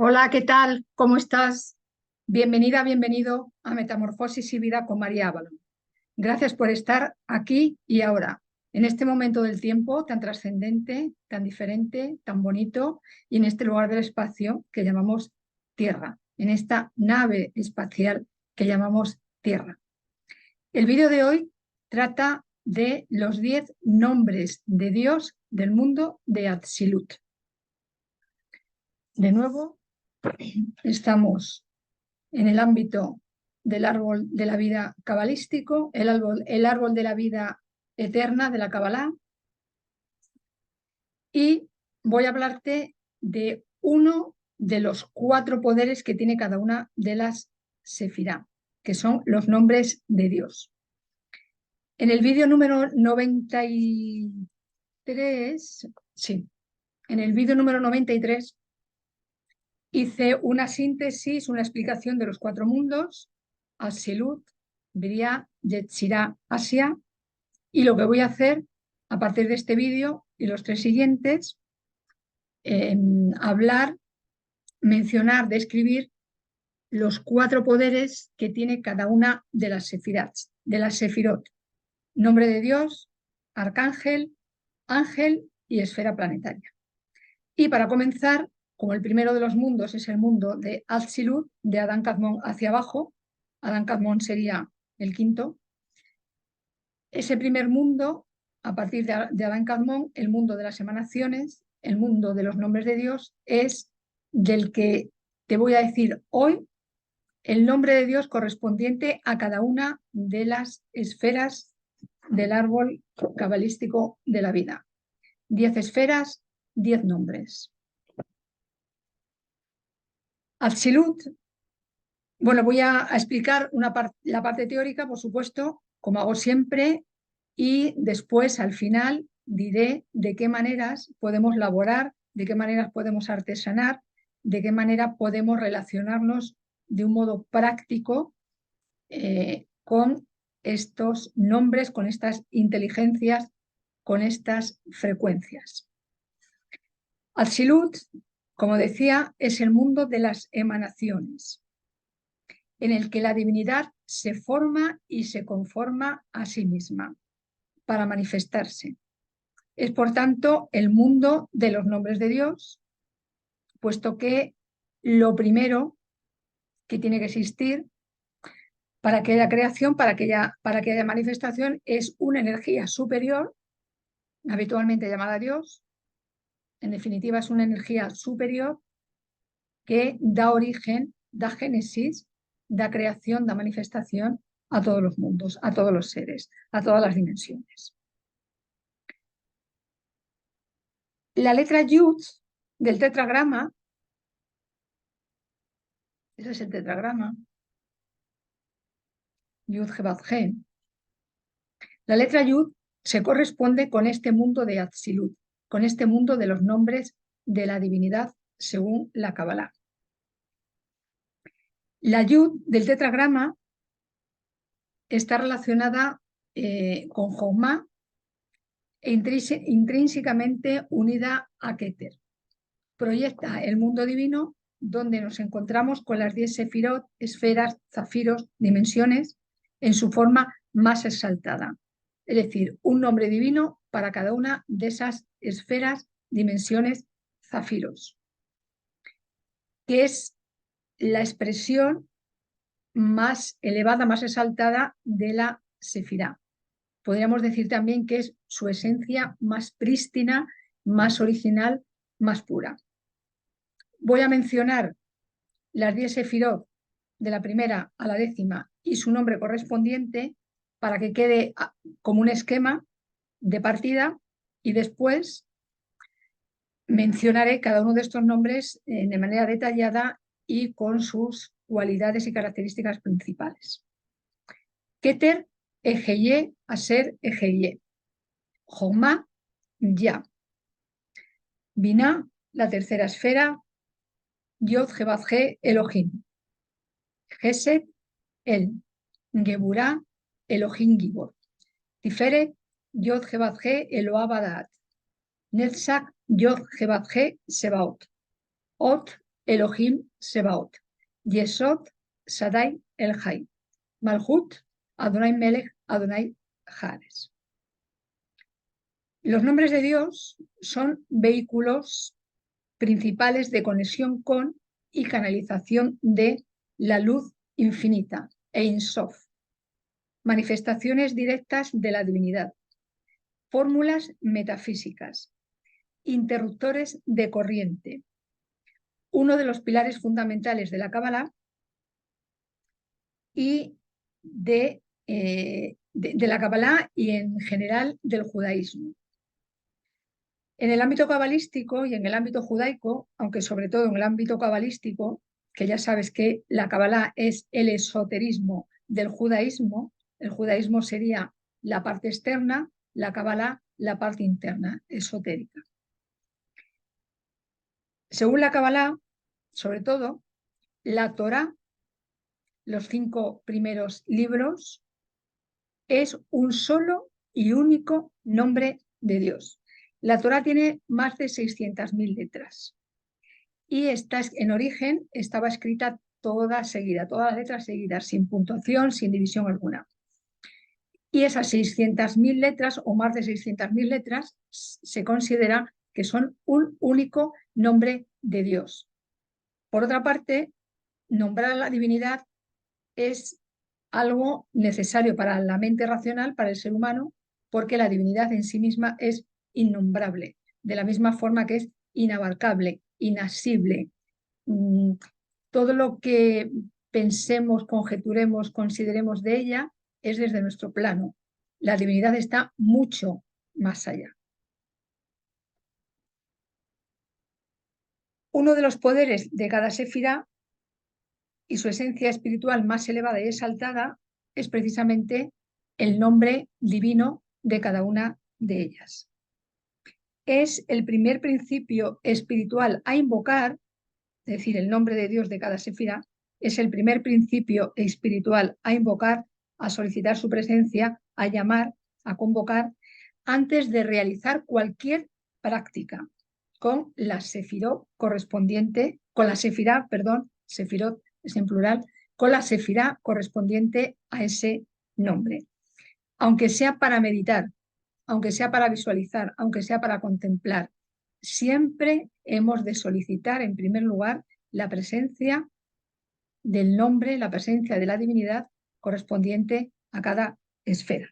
Hola, ¿qué tal? ¿Cómo estás? Bienvenida, bienvenido a Metamorfosis y Vida con María Avalon. Gracias por estar aquí y ahora, en este momento del tiempo tan trascendente, tan diferente, tan bonito y en este lugar del espacio que llamamos Tierra, en esta nave espacial que llamamos Tierra. El vídeo de hoy trata de los 10 nombres de Dios del mundo de Atzilut. De nuevo, estamos en el ámbito del árbol de la vida cabalístico, el árbol de la vida eterna de la Kabbalah, y voy a hablarte de uno de los 4 poderes que tiene cada una de las sefirá, que son los nombres de Dios. En el vídeo número 93, sí, en el vídeo número 93 hice una síntesis, una explicación de los 4 mundos: Atzilut, Briah, Yetzirah, Asia, y lo que voy a hacer a partir de este vídeo y los 3 siguientes, hablar, mencionar, describir los 4 poderes que tiene cada una de las sefirot: nombre de Dios, arcángel, ángel y esfera planetaria. Y para comenzar, como el primero de los mundos es el mundo de Atzilut, de Adán Kadmon hacia abajo, Adán Kadmon sería el quinto. Ese primer mundo, a partir de Adán Kadmon, el mundo de las emanaciones, el mundo de los nombres de Dios, es del que te voy a decir hoy el nombre de Dios correspondiente a cada una de las esferas del árbol cabalístico de la vida. 10 esferas, 10 nombres. Atzilut, bueno, voy a explicar la parte teórica, por supuesto, como hago siempre, y después, al final, diré de qué maneras podemos laborar, de qué maneras podemos artesanar, de qué manera podemos relacionarnos de un modo práctico con estos nombres, con estas inteligencias, con estas frecuencias. Atzilut, como decía, es el mundo de las emanaciones, en el que la divinidad se forma y se conforma a sí misma para manifestarse. Es, por tanto, el mundo de los nombres de Dios, puesto que lo primero que tiene que existir para que haya creación, para que haya manifestación, es una energía superior, habitualmente llamada Dios. En definitiva, es una energía superior que da origen, da génesis, da creación, da manifestación a todos los mundos, a todos los seres, a todas las dimensiones. La letra Yud del tetragrama, ese es el tetragrama, Yud Hevat He. La letra Yud se corresponde con este mundo de Atzilut, con este mundo de los nombres de la divinidad según la Kabbalah. La Yud del tetragrama está relacionada con Jochma e intrínsecamente unida a Keter. Proyecta el mundo divino donde nos encontramos con las 10 sefirot, esferas, zafiros, dimensiones, en su forma más exaltada. Es decir, un nombre divino para cada una de esas esferas, dimensiones, zafiros, que es la expresión más elevada, más exaltada de la sefirá. Podríamos decir también que es su esencia más prístina, más original, más pura. Voy a mencionar las 10 sefirot de la primera a la 10ª y su nombre correspondiente para que quede como un esquema de partida, y después mencionaré cada uno de estos nombres de manera detallada y con sus cualidades y características principales. Keter, Ejeye, Aser, Ejeye. Jochma, Ya. Binah, la tercera esfera, Yod Hevat He, Elohim. Gesed, El. Geburah, Elohim Gibor. Tiferet, Yod Hevat He, Eloah Badaat. Netzach, Yod Hevat He, Sebaot. Ot, Elohim Sebaot, Yesod Shaddai El Jai, Malhut Adonai Melech Adonai Jares. Los nombres de Dios son vehículos principales de conexión con y canalización de la luz infinita, Ein Sof, manifestaciones directas de la divinidad, fórmulas metafísicas, interruptores de corriente. Uno de los pilares fundamentales de la Kabbalah y de la Kabbalah y en general del judaísmo. En el ámbito cabalístico y en el ámbito judaico, aunque sobre todo en el ámbito cabalístico, que ya sabes que la Kabbalah es el esoterismo del judaísmo, el judaísmo sería la parte externa, la Kabbalah la parte interna, esotérica. Según la Kabbalah, sobre todo, la Torá, los 5 primeros libros, es un solo y único nombre de Dios. La Torá tiene más de 600.000 letras y en origen estaba escrita toda seguida, todas las letras seguidas, sin puntuación, sin división alguna. Y esas 600.000 letras o más de 600.000 letras se considera que son un único nombre de Dios. Por otra parte, nombrar a la divinidad es algo necesario para la mente racional, para el ser humano, porque la divinidad en sí misma es innombrable, de la misma forma que es inabarcable, inasible. Todo lo que pensemos, conjeturemos, consideremos de ella es desde nuestro plano. La divinidad está mucho más allá. Uno de los poderes de cada sefirá y su esencia espiritual más elevada y exaltada es precisamente el nombre divino de cada una de ellas. Es el primer principio espiritual a invocar, es decir, el nombre de Dios de cada sefirá, es el primer principio espiritual a invocar, a solicitar su presencia, a llamar, a convocar, antes de realizar cualquier práctica, con la sefirot correspondiente, con la sefirá, perdón, sefirot es en plural, con la sefirá correspondiente a ese nombre. Aunque sea para meditar, aunque sea para visualizar, aunque sea para contemplar, siempre hemos de solicitar en primer lugar la presencia del nombre, la presencia de la divinidad correspondiente a cada esfera.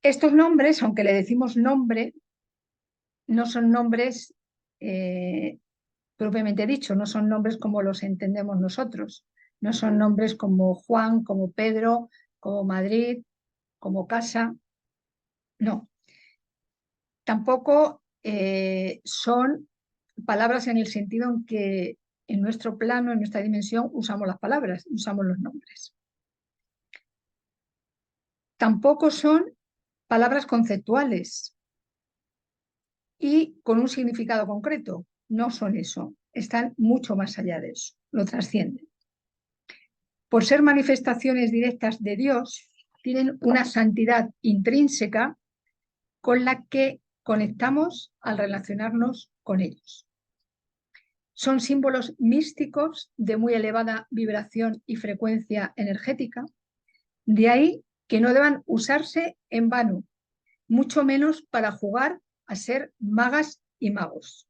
Estos nombres, aunque le decimos nombre, no son nombres propiamente dicho, no son nombres como los entendemos nosotros, no son nombres como Juan, como Pedro, como Madrid, como casa, no. Tampoco son palabras en el sentido en que en nuestro plano, en nuestra dimensión, usamos las palabras, usamos los nombres. Tampoco son palabras conceptuales y con un significado concreto. No son eso, están mucho más allá de eso, lo trascienden. Por ser manifestaciones directas de Dios, tienen una santidad intrínseca con la que conectamos al relacionarnos con ellos. Son símbolos místicos de muy elevada vibración y frecuencia energética, de ahí que no deban usarse en vano, mucho menos para jugar a ser magas y magos.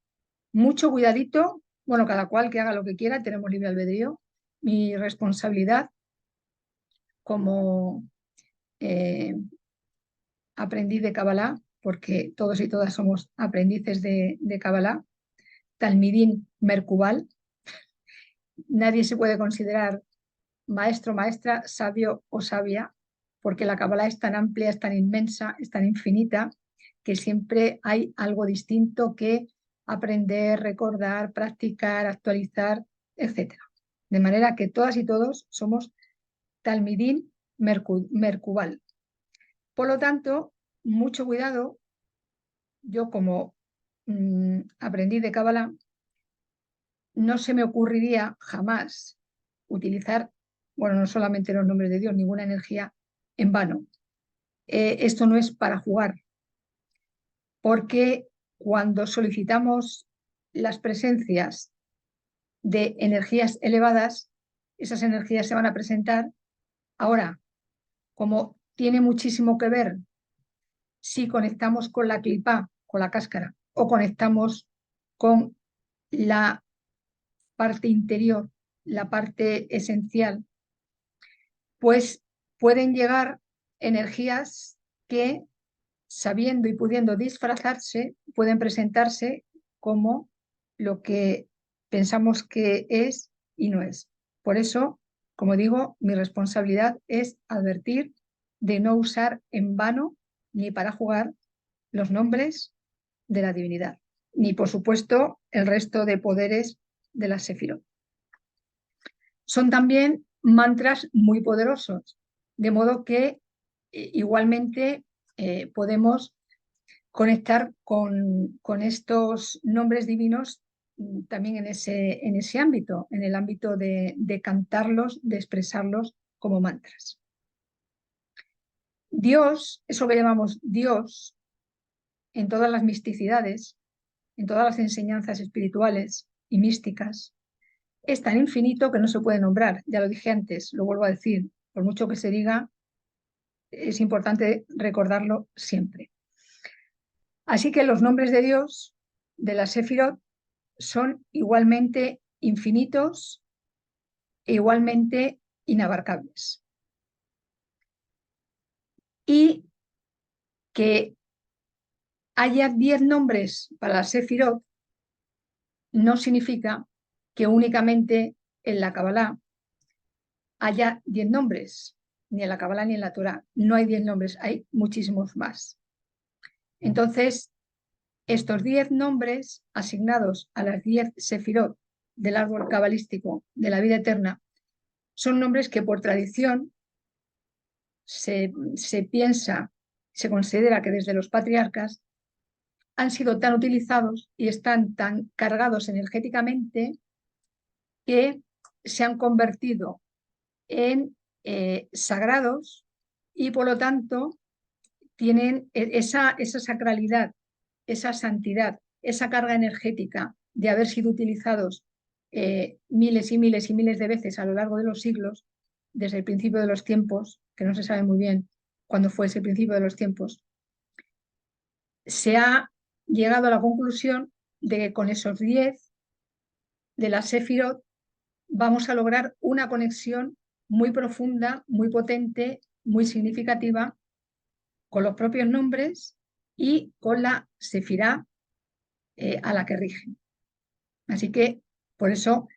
Mucho cuidadito, bueno, cada cual que haga lo que quiera, tenemos libre albedrío. Mi responsabilidad como aprendiz de Kabbalah, porque todos y todas somos aprendices de Kabbalah, Talmidín Merkubal, nadie se puede considerar maestro, maestra, sabio o sabia, porque la Kabbalah es tan amplia, es tan inmensa, es tan infinita, que siempre hay algo distinto que aprender, recordar, practicar, actualizar, etc. De manera que todas y todos somos Talmidín Merkubal. Por lo tanto, mucho cuidado, yo como aprendiz de Kabbalah, no se me ocurriría jamás utilizar, bueno, no solamente los nombres de Dios, ninguna energía en vano. Esto no es para jugar, porque cuando solicitamos las presencias de energías elevadas, esas energías se van a presentar. Ahora, como tiene muchísimo que ver si conectamos con la clipa, con la cáscara, o conectamos con la parte interior, la parte esencial, pues pueden llegar energías que, sabiendo y pudiendo disfrazarse, pueden presentarse como lo que pensamos que es y no es. Por eso, como digo, mi responsabilidad es advertir de no usar en vano ni para jugar los nombres de la divinidad, ni por supuesto el resto de poderes de la Sefirot. Son también mantras muy poderosos, de modo que igualmente podemos conectar con estos nombres divinos también en ese ámbito, en el ámbito de cantarlos, de expresarlos como mantras. Dios, eso que llamamos Dios, en todas las misticidades, en todas las enseñanzas espirituales y místicas, es tan infinito que no se puede nombrar. Ya lo dije antes, lo vuelvo a decir, por mucho que se diga, es importante recordarlo siempre. Así que los nombres de Dios, de la Sefirot, son igualmente infinitos e igualmente inabarcables. Y que haya 10 nombres para la Sefirot no significa que únicamente en la Kabbalah haya 10 nombres, ni en la Kabbalah ni en la Torah. No hay 10 nombres, hay muchísimos más. Entonces, estos 10 nombres asignados a las 10 Sefirot del árbol cabalístico de la vida eterna son nombres que por tradición se piensa, se considera que desde los patriarcas han sido tan utilizados y están tan cargados energéticamente que se han convertido en sagrados y por lo tanto tienen esa sacralidad, esa santidad, esa carga energética de haber sido utilizados miles y miles y miles de veces a lo largo de los siglos, desde el principio de los tiempos, que no se sabe muy bien cuándo fue ese principio de los tiempos, se ha llegado a la conclusión de que con esos 10 de la Sefirot vamos a lograr una conexión muy profunda, muy potente, muy significativa con los propios nombres y con la Sefirá a la que rigen. Así que por eso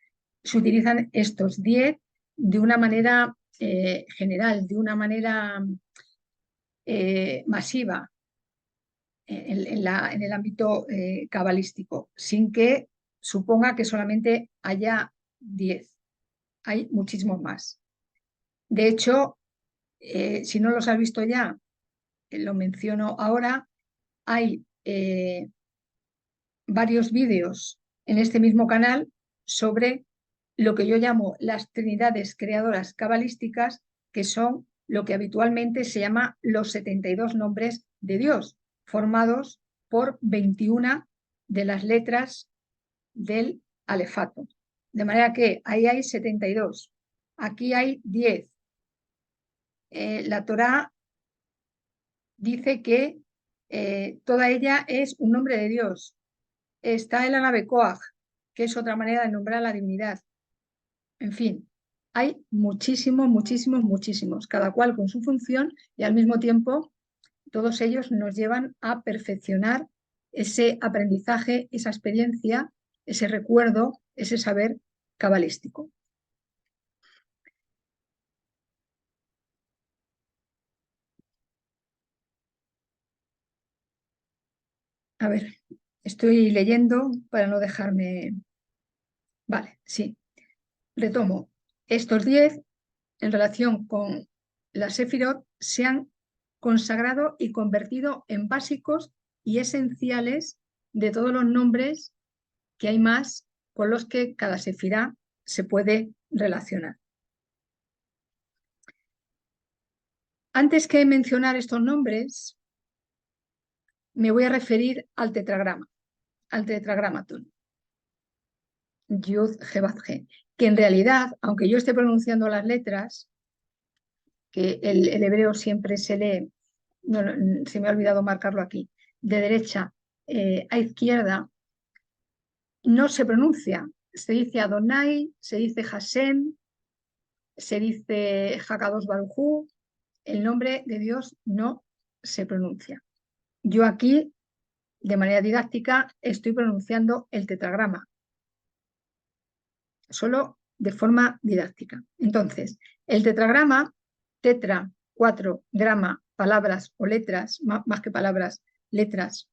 se utilizan estos 10 de una manera general, de una manera masiva en el ámbito cabalístico, sin que suponga que solamente haya 10. Hay muchísimos más. De hecho, si no los has visto ya, lo menciono ahora, hay varios vídeos en este mismo canal sobre lo que yo llamo las trinidades creadoras cabalísticas, que son lo que habitualmente se llama los 72 nombres de Dios, formados por 21 de las letras del alefato. De manera que ahí hay 72, aquí hay 10. La Torá dice que toda ella es un nombre de Dios. Está el Anabecoaj, que es otra manera de nombrar a la divinidad. En fin, hay muchísimos, muchísimos, muchísimos, cada cual con su función y al mismo tiempo todos ellos nos llevan a perfeccionar ese aprendizaje, esa experiencia, ese recuerdo, ese saber cabalístico. A ver, estoy leyendo para no dejarme... Vale, sí. Retomo. Estos 10, en relación con la Sefirot, se han consagrado y convertido en básicos y esenciales de todos los nombres que hay más con los que cada sefirá se puede relacionar. Antes que mencionar estos nombres, me voy a referir al tetragrama, al tetragramatón. Yud, He, Vav, He, que en realidad, aunque yo esté pronunciando las letras, que el hebreo siempre se lee, se me ha olvidado marcarlo aquí, de derecha a izquierda, no se pronuncia. Se dice Adonai, se dice Hashem, se dice Hakadosh Baruj Hu, el nombre de Dios no se pronuncia. Yo aquí, de manera didáctica, estoy pronunciando el tetragrama, solo de forma didáctica. Entonces, el tetragrama, tetra, 4, grama, palabras o letras, más que palabras, letras,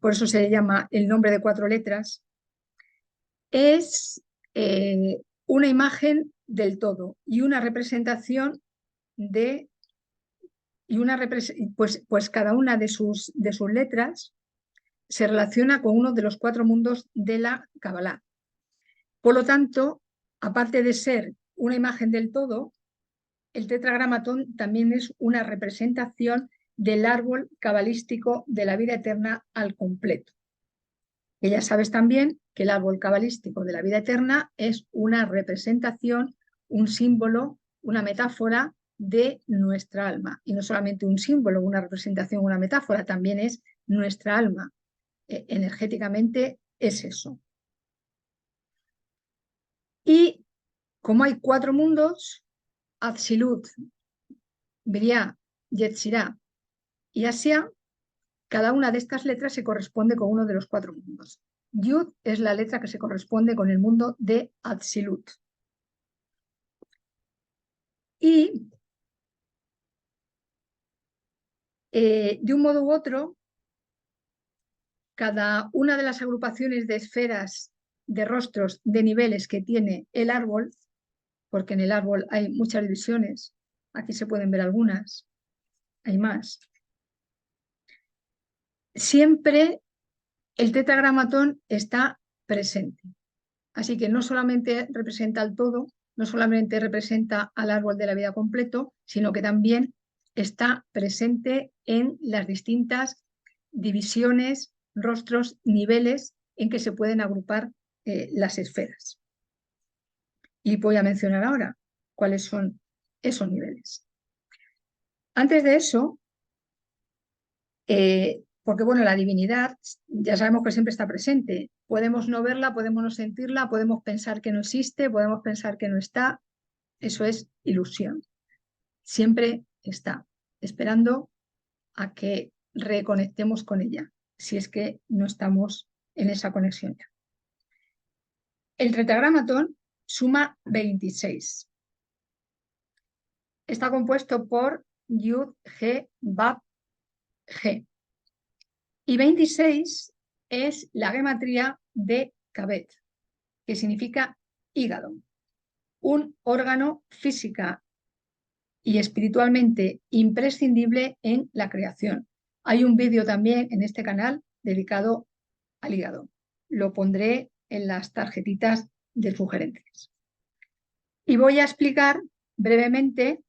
por eso se le llama el nombre de 4 letras, es una imagen del todo y una representación de, pues cada una de sus letras se relaciona con uno de los 4 mundos de la Kabbalah. Por lo tanto, aparte de ser una imagen del todo, el tetragramatón también es una representación del árbol cabalístico de la vida eterna al completo. Y ya sabes también que el árbol cabalístico de la vida eterna es una representación, un símbolo, una metáfora de nuestra alma. Y no solamente un símbolo, una representación, una metáfora, también es nuestra alma. Energéticamente es eso. Y como hay 4 mundos, Atzilut, Briah, Yetzirah y Asia, cada una de estas letras se corresponde con uno de los 4 mundos. Yud es la letra que se corresponde con el mundo de Atzilut. Y de un modo u otro, cada una de las agrupaciones de esferas, de rostros, de niveles que tiene el árbol, porque en el árbol hay muchas divisiones, aquí se pueden ver algunas, hay más, siempre el tetragramatón está presente. Así que no solamente representa el todo, no solamente representa al árbol de la vida completo, sino que también está presente en las distintas divisiones, rostros, niveles en que se pueden agrupar las esferas. Y voy a mencionar ahora cuáles son esos niveles. Antes de eso, porque bueno, la divinidad ya sabemos que siempre está presente. Podemos no verla, podemos no sentirla, podemos pensar que no existe, podemos pensar que no está. Eso es ilusión. Siempre está, esperando a que reconectemos con ella, si es que no estamos en esa conexión ya. El tetragramatón suma 26. Está compuesto por Yud, He, Vav, He. Y 26 es la gematría de Kabet, que significa hígado, un órgano física y espiritualmente imprescindible en la creación. Hay un vídeo también en este canal dedicado al hígado. Lo pondré en las tarjetitas de sugerencias. Y voy a explicar brevemente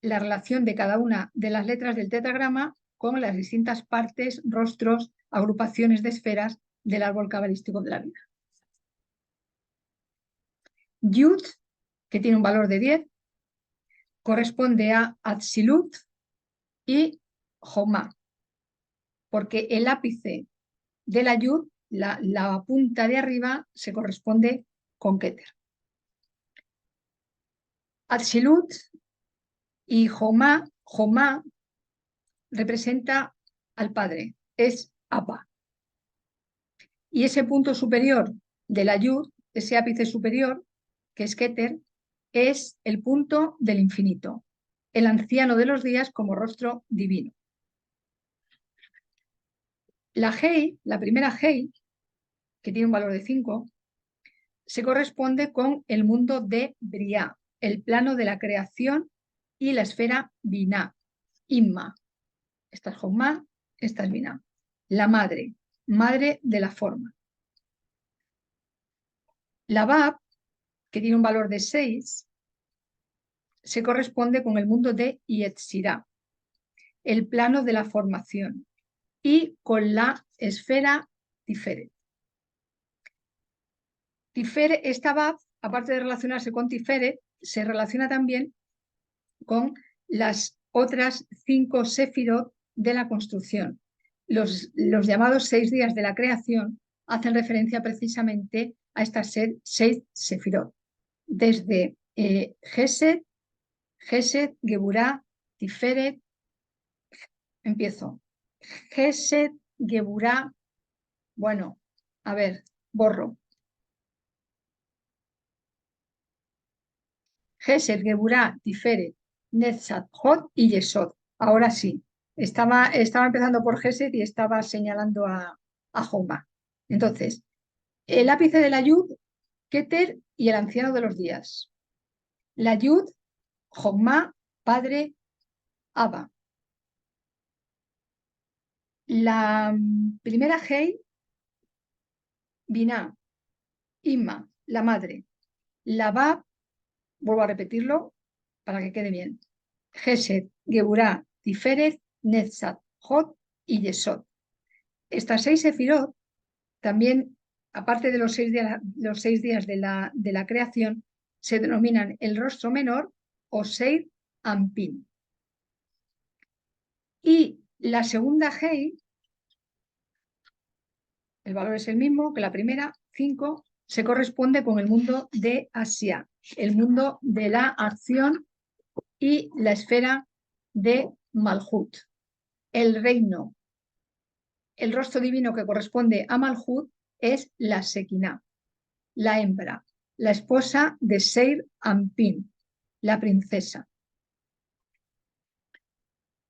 la relación de cada una de las letras del tetragrama con las distintas partes, rostros, agrupaciones de esferas del árbol cabalístico de la vida. Yud, que tiene un valor de 10, corresponde a Atzilut y Jomá, porque el ápice de la Yud, la punta de arriba, se corresponde con Keter. Atzilut y Jomá representa al Padre, es Abba. Y ese punto superior de la Yud, ese ápice superior, que es Keter, es el punto del infinito, el anciano de los días como rostro divino. La Hei, la primera Hei, que tiene un valor de 5, se corresponde con el mundo de Briah, el plano de la creación y la esfera Binah, Imma. Esta es Jomá, esta es Binah. La madre, madre de la forma. La Bab, que tiene un valor de 6, se corresponde con el mundo de Yetzirah, el plano de la formación, y con la esfera Tiferet. Tiferet, esta Bab, aparte de relacionarse con Tiferet, se relaciona también con las otras 5 Sefirot de la construcción. Los llamados 6 días de la creación hacen referencia precisamente a estas 6 Sefirot, desde Gesed, Geburah, Tiferet. Empiezo. Gesed, Geburah, bueno, a ver, borro. Gesed, Geburah, Tiferet, Netzat, Hod y Yesod. Ahora sí. Estaba empezando por Gesed y estaba señalando a Joma. Entonces, el ápice de la Yud, Keter y el anciano de los días. La Yud, Joma, padre, Abba. La primera Hei, Binah, Imma, la madre. La Bab, vuelvo a repetirlo para que quede bien. Gesed, Geburah, Tiferet, Netzat, Hod y Yesod. Estas 6 sefirot también, aparte de los 6 días de la creación, se denominan el rostro menor o Seir Ampin. Y la segunda Hei, el valor es el mismo que la primera, 5, se corresponde con el mundo de Asia, el mundo de la acción y la esfera de Malhut, el reino. El rostro divino que corresponde a Malhut es la Sequiná, la hembra, la esposa de Seir Ampin, la princesa.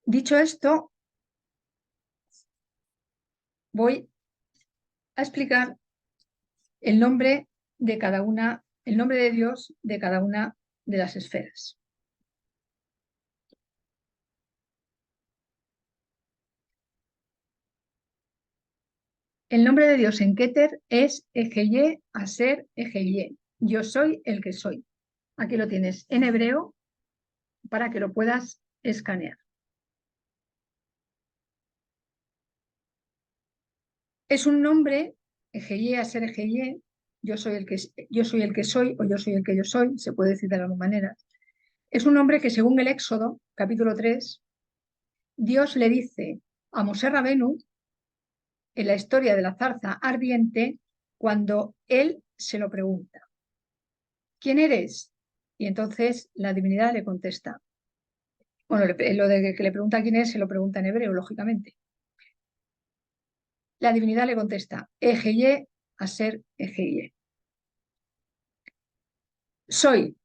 Dicho esto, voy a explicar el nombre de cada una, el nombre de Dios de cada una de las esferas. El nombre de Dios en Keter es Ejeye, Aser, Ejeye. Yo soy el que soy. Aquí lo tienes en hebreo para que lo puedas escanear. Es un nombre, Ejeye, Aser, Ejeye. Yo soy el que soy o yo soy el que yo soy, se puede decir de alguna manera. Es un nombre que según el Éxodo, capítulo 3, Dios le dice a Mosé Rabenu en la historia de la zarza ardiente cuando él se lo pregunta. ¿Quién eres? Y entonces la divinidad le contesta. Bueno, lo de que le pregunta quién es, se lo pregunta en hebreo, lógicamente. La divinidad le contesta, Ejeye, Aser, Ejeye. Soy.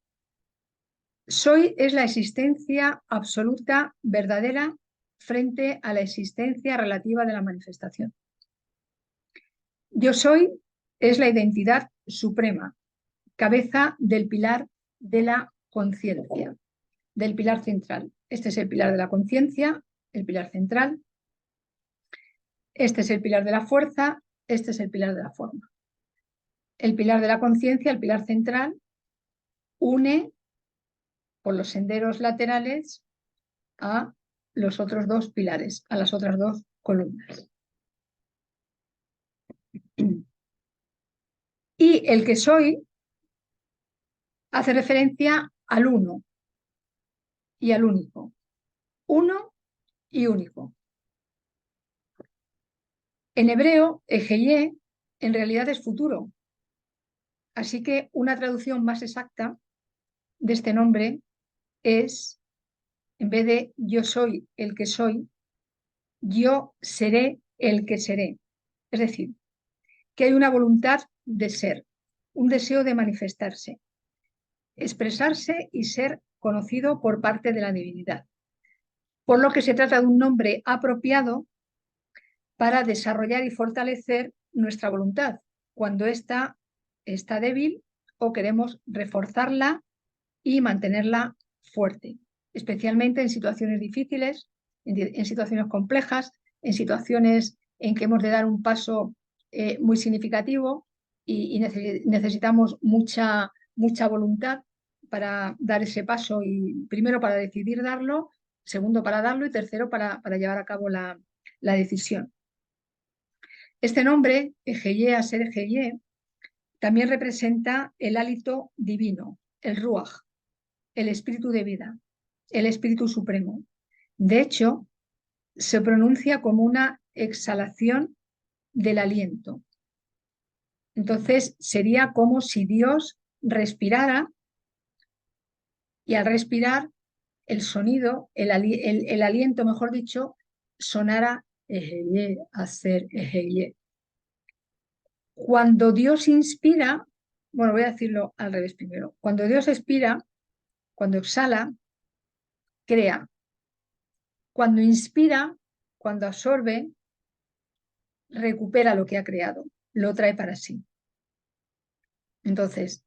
Soy es la existencia absoluta, verdadera, frente a la existencia relativa de la manifestación. Yo soy es la identidad suprema, cabeza del pilar de la conciencia, del pilar central. Este es el pilar de la conciencia, el pilar central. Este es el pilar de la fuerza, este es el pilar de la forma. El pilar de la conciencia, el pilar central, une por los senderos laterales a los otros 2 pilares, a las otras 2 columnas. Y el que soy hace referencia al uno y al único. Uno y único. En hebreo, Ejeye en realidad es futuro. Así que una traducción más exacta de este nombre es, en vez de yo soy el que soy, yo seré el que seré. Es decir, que hay una voluntad de ser, un deseo de manifestarse, expresarse y ser conocido por parte de la divinidad. Por lo que se trata de un nombre apropiado para desarrollar y fortalecer nuestra voluntad cuando ésta está débil o queremos reforzarla y mantenerla fuerte, especialmente en situaciones difíciles, en situaciones complejas, en situaciones en que hemos de dar un paso muy significativo y necesitamos mucha voluntad para dar ese paso y primero para decidir darlo, segundo para darlo y tercero para llevar a cabo la decisión. Este nombre, Ejeye, Aser Ejeye, también representa el hálito divino, el ruaj, el espíritu de vida, el espíritu supremo. De hecho, se pronuncia como una exhalación del aliento. Entonces, sería como si Dios respirara y al respirar el sonido, el aliento, mejor dicho, sonara ejeye, hacer ejeye. Cuando Dios inspira, bueno, voy a decirlo al revés primero. Cuando Dios expira, cuando exhala, crea. Cuando inspira, cuando absorbe, recupera lo que ha creado, lo trae para sí. Entonces,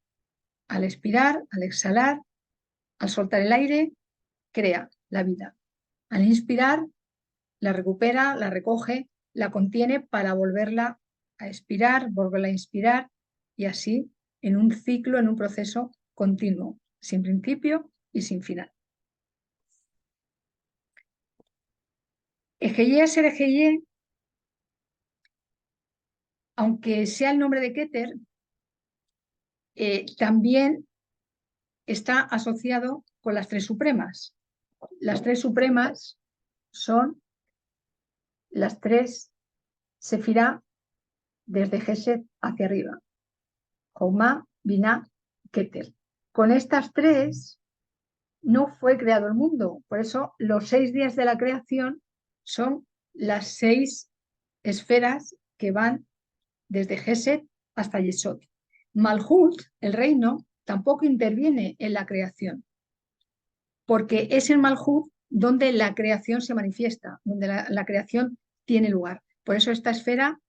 al expirar, al exhalar, al soltar el aire, crea la vida. Al inspirar, la recupera, la recoge, la contiene para volverla a expirar, volverla a inspirar y así en un ciclo, en un proceso continuo, sin principio y sin final. Ejeye ser Ejeye, aunque sea el nombre de Keter, también está asociado con las tres supremas. Las tres supremas son las tres sefirá desde Gesed hacia arriba. Joumá, Binah, Keter. Con estas tres no fue creado el mundo. Por eso los 6 días de la creación son las 6 esferas que van desde Gesed hasta Yesod. Malhut, el reino, tampoco interviene en la creación, porque es en Malhut donde la creación se manifiesta, donde la creación tiene lugar. Por eso esta esfera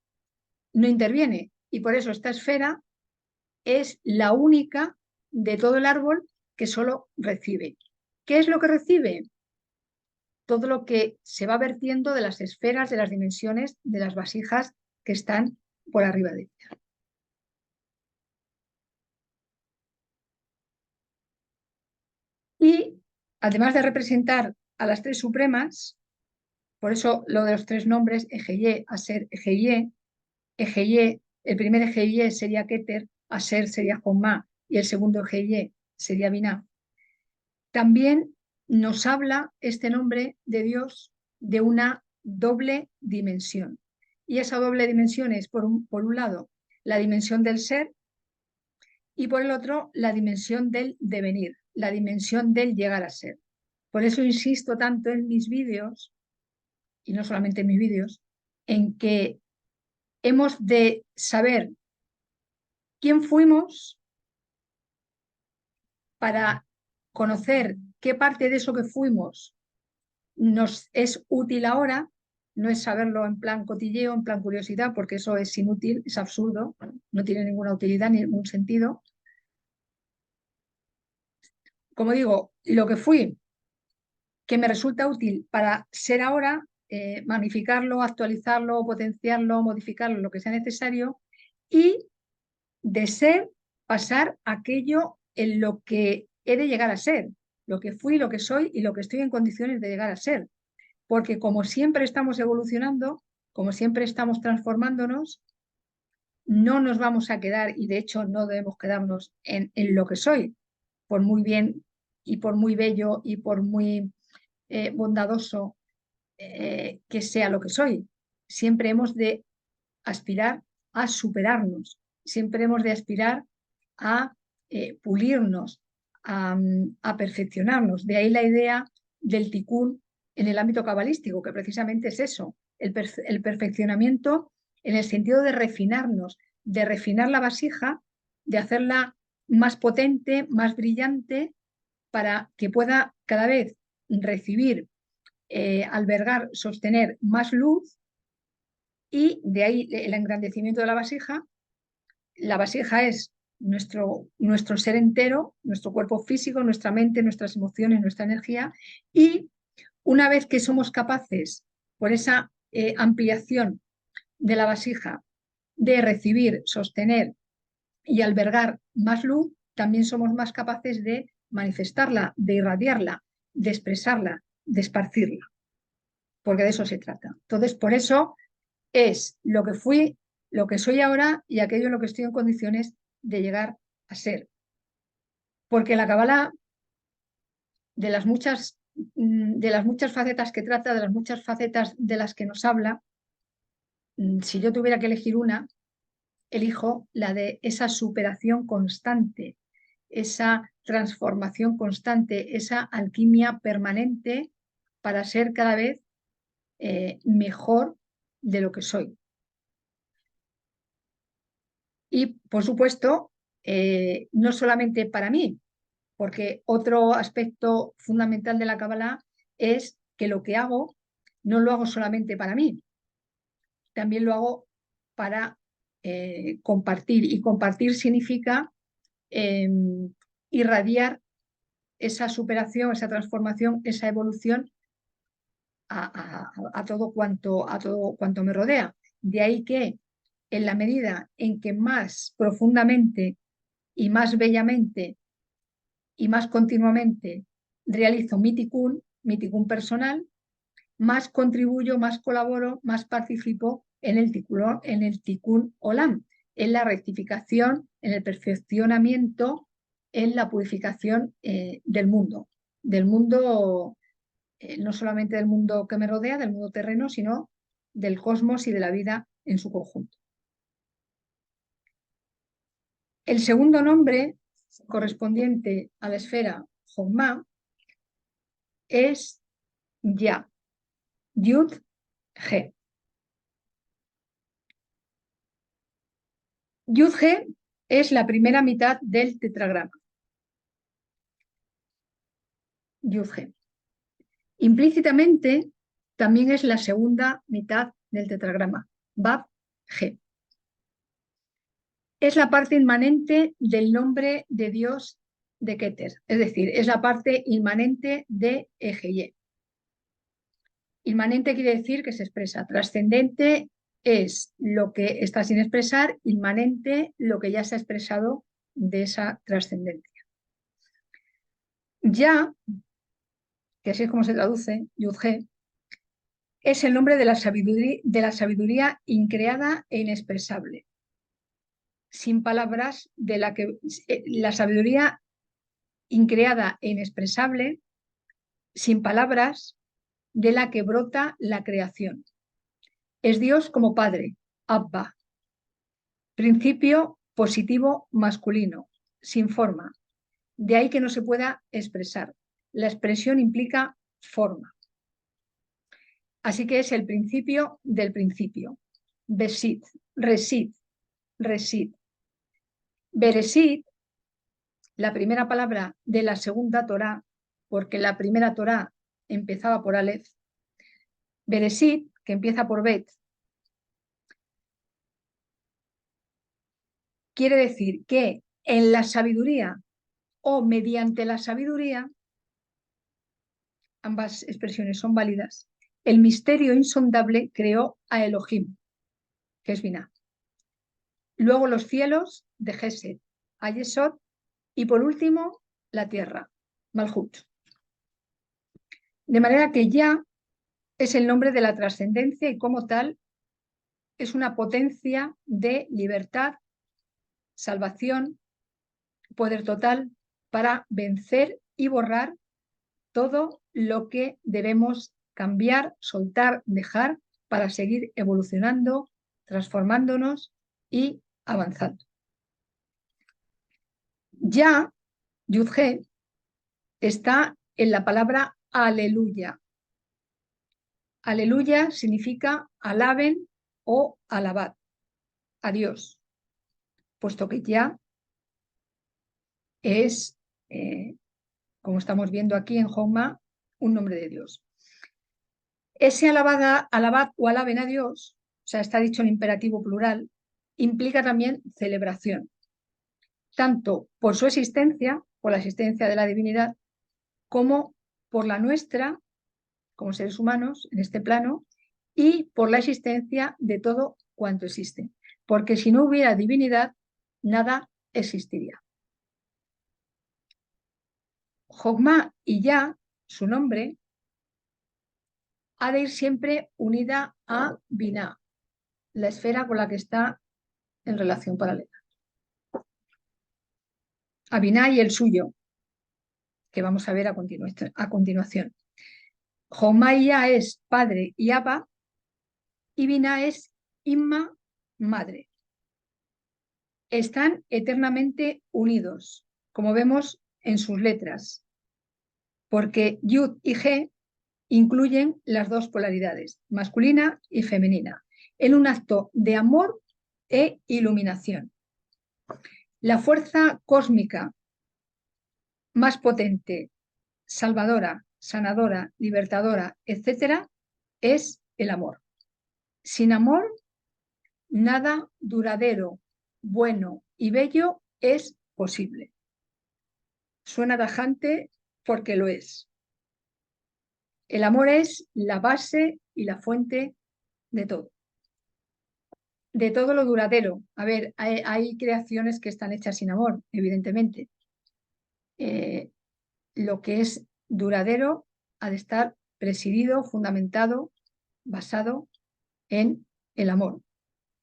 no interviene y por eso esta esfera es la única de todo el árbol que solo recibe. ¿Qué es lo que recibe? Todo lo que se va vertiendo de las esferas, de las dimensiones, de las vasijas que están por arriba de ella. Y además de representar a las tres supremas, por eso lo de los tres nombres, Ejeye, Aser, Ejeye, Ejeye, el primer Ejeye sería Keter, Aser sería Jomá y el segundo Ejeye sería Binah. También nos habla este nombre de Dios de una doble dimensión. Y esa doble dimensión es, por un lado, la dimensión del ser y por el otro, la dimensión del devenir, la dimensión del llegar a ser. Por eso insisto tanto en mis vídeos, y no solamente en mis vídeos, en que hemos de saber quién fuimos para conocer qué parte de eso que fuimos nos es útil ahora, no es saberlo en plan cotilleo, en plan curiosidad, porque eso es inútil, es absurdo, no tiene ninguna utilidad ni ningún sentido. Como digo, lo que fui, que me resulta útil para ser ahora, magnificarlo, actualizarlo, potenciarlo, modificarlo, lo que sea necesario, y de ser, pasar aquello en lo que he de llegar a ser, lo que fui, lo que soy y lo que estoy en condiciones de llegar a ser. Porque como siempre estamos evolucionando, como siempre estamos transformándonos, no nos vamos a quedar, y de hecho no debemos quedarnos en lo que soy, por muy bien y por muy bello y por muy bondadoso que sea lo que soy. Siempre hemos de aspirar a superarnos, siempre hemos de aspirar a pulirnos, a perfeccionarnos. De ahí la idea del tikkun en el ámbito cabalístico, que precisamente es eso, el perfeccionamiento en el sentido de refinarnos, de refinar la vasija, de hacerla más potente, más brillante, para que pueda cada vez recibir, albergar, sostener más luz, y de ahí el engrandecimiento de la vasija. La vasija es nuestro ser entero, nuestro cuerpo físico, nuestra mente, nuestras emociones, nuestra energía, y una vez que somos capaces, por esa ampliación de la vasija, de recibir, sostener y albergar más luz, también somos más capaces de manifestarla, de irradiarla, de expresarla, de esparcirla, porque de eso se trata. Entonces, por eso es lo que fui, lo que soy ahora y aquello en lo que estoy en condiciones de llegar a ser. Porque la Kabbalah, de las muchas facetas que trata, de las muchas facetas de las que nos habla, si yo tuviera que elegir una, elijo la de esa superación constante, esa transformación constante, esa alquimia permanente para ser cada vez mejor de lo que soy. Y, por supuesto, no solamente para mí, porque otro aspecto fundamental de la Kabbalah es que lo que hago no lo hago solamente para mí, también lo hago para compartir. Y compartir significa eh, irradiar esa superación, esa transformación, esa evolución a todo cuanto me rodea. De ahí que en la medida en que más profundamente y más bellamente y más continuamente realizo mi tikkun personal, más contribuyo, más colaboro, más participo en el tikkun olam, en la rectificación, en el perfeccionamiento, en la purificación del mundo no solamente del mundo que me rodea, del mundo terreno, sino del cosmos y de la vida en su conjunto. El segundo nombre correspondiente a la esfera Jochma es Ya, Yud He. Yud He es la primera mitad del tetragrama. Yud He. Implícitamente también es la segunda mitad del tetragrama, Bab He. Es la parte inmanente del nombre de Dios de Keter, es decir, es la parte inmanente de Ejeye. Inmanente quiere decir que se expresa. Trascendente es lo que está sin expresar, inmanente lo que ya se ha expresado de esa trascendencia. Ya, que así es como se traduce, Yud-He, es el nombre de la sabiduría increada e inexpresable. Sin palabras, de la que la sabiduría increada e inexpresable, sin palabras, de la que brota la creación. Es Dios como Padre, Abba, principio positivo masculino, sin forma. De ahí que no se pueda expresar. La expresión implica forma. Así que es el principio del principio. Besit, Resit, Resit. Beresit, la primera palabra de la segunda Torá, porque la primera Torá empezaba por Aleph. Beresit, que empieza por Bet, quiere decir que en la sabiduría o mediante la sabiduría, ambas expresiones son válidas, el misterio insondable creó a Elohim, que es Binah. Luego los cielos de Gesed, a Yesod, y por último la tierra, Malhut. De manera que Ya es el nombre de la trascendencia y como tal es una potencia de libertad, salvación, poder total para vencer y borrar todo lo que debemos cambiar, soltar, dejar para seguir evolucionando, transformándonos y avanzando. Ya, Yud-He, está en la palabra aleluya. Aleluya significa alaben o alabad a Dios, puesto que ya es, como estamos viendo aquí en Jochma, un nombre de Dios. Ese alabad o alaben a Dios, o sea, está dicho en imperativo plural, implica también celebración, tanto por su existencia, por la existencia de la divinidad, como por la nuestra, como seres humanos, en este plano, y por la existencia de todo cuanto existe. Porque si no hubiera divinidad, nada existiría. Jochma y Ya, su nombre, ha de ir siempre unida a Binah, la esfera con la que está en relación paralela. a Binah y el suyo, que vamos a ver a continuación. Jomá y Ya es padre y Abba, y Binah es Imma, madre. Están eternamente unidos, como vemos en sus letras, porque Yud y G incluyen las dos polaridades, masculina y femenina, en un acto de amor e iluminación. La fuerza cósmica más potente, salvadora, sanadora, libertadora, etcétera, es el amor. Sin amor, nada duradero, bueno y bello es posible. Suena tajante porque lo es. El amor es la base y la fuente de todo. De todo lo duradero. A ver, hay creaciones que están hechas sin amor, evidentemente. Lo que es duradero ha de estar presidido, fundamentado, basado en el amor.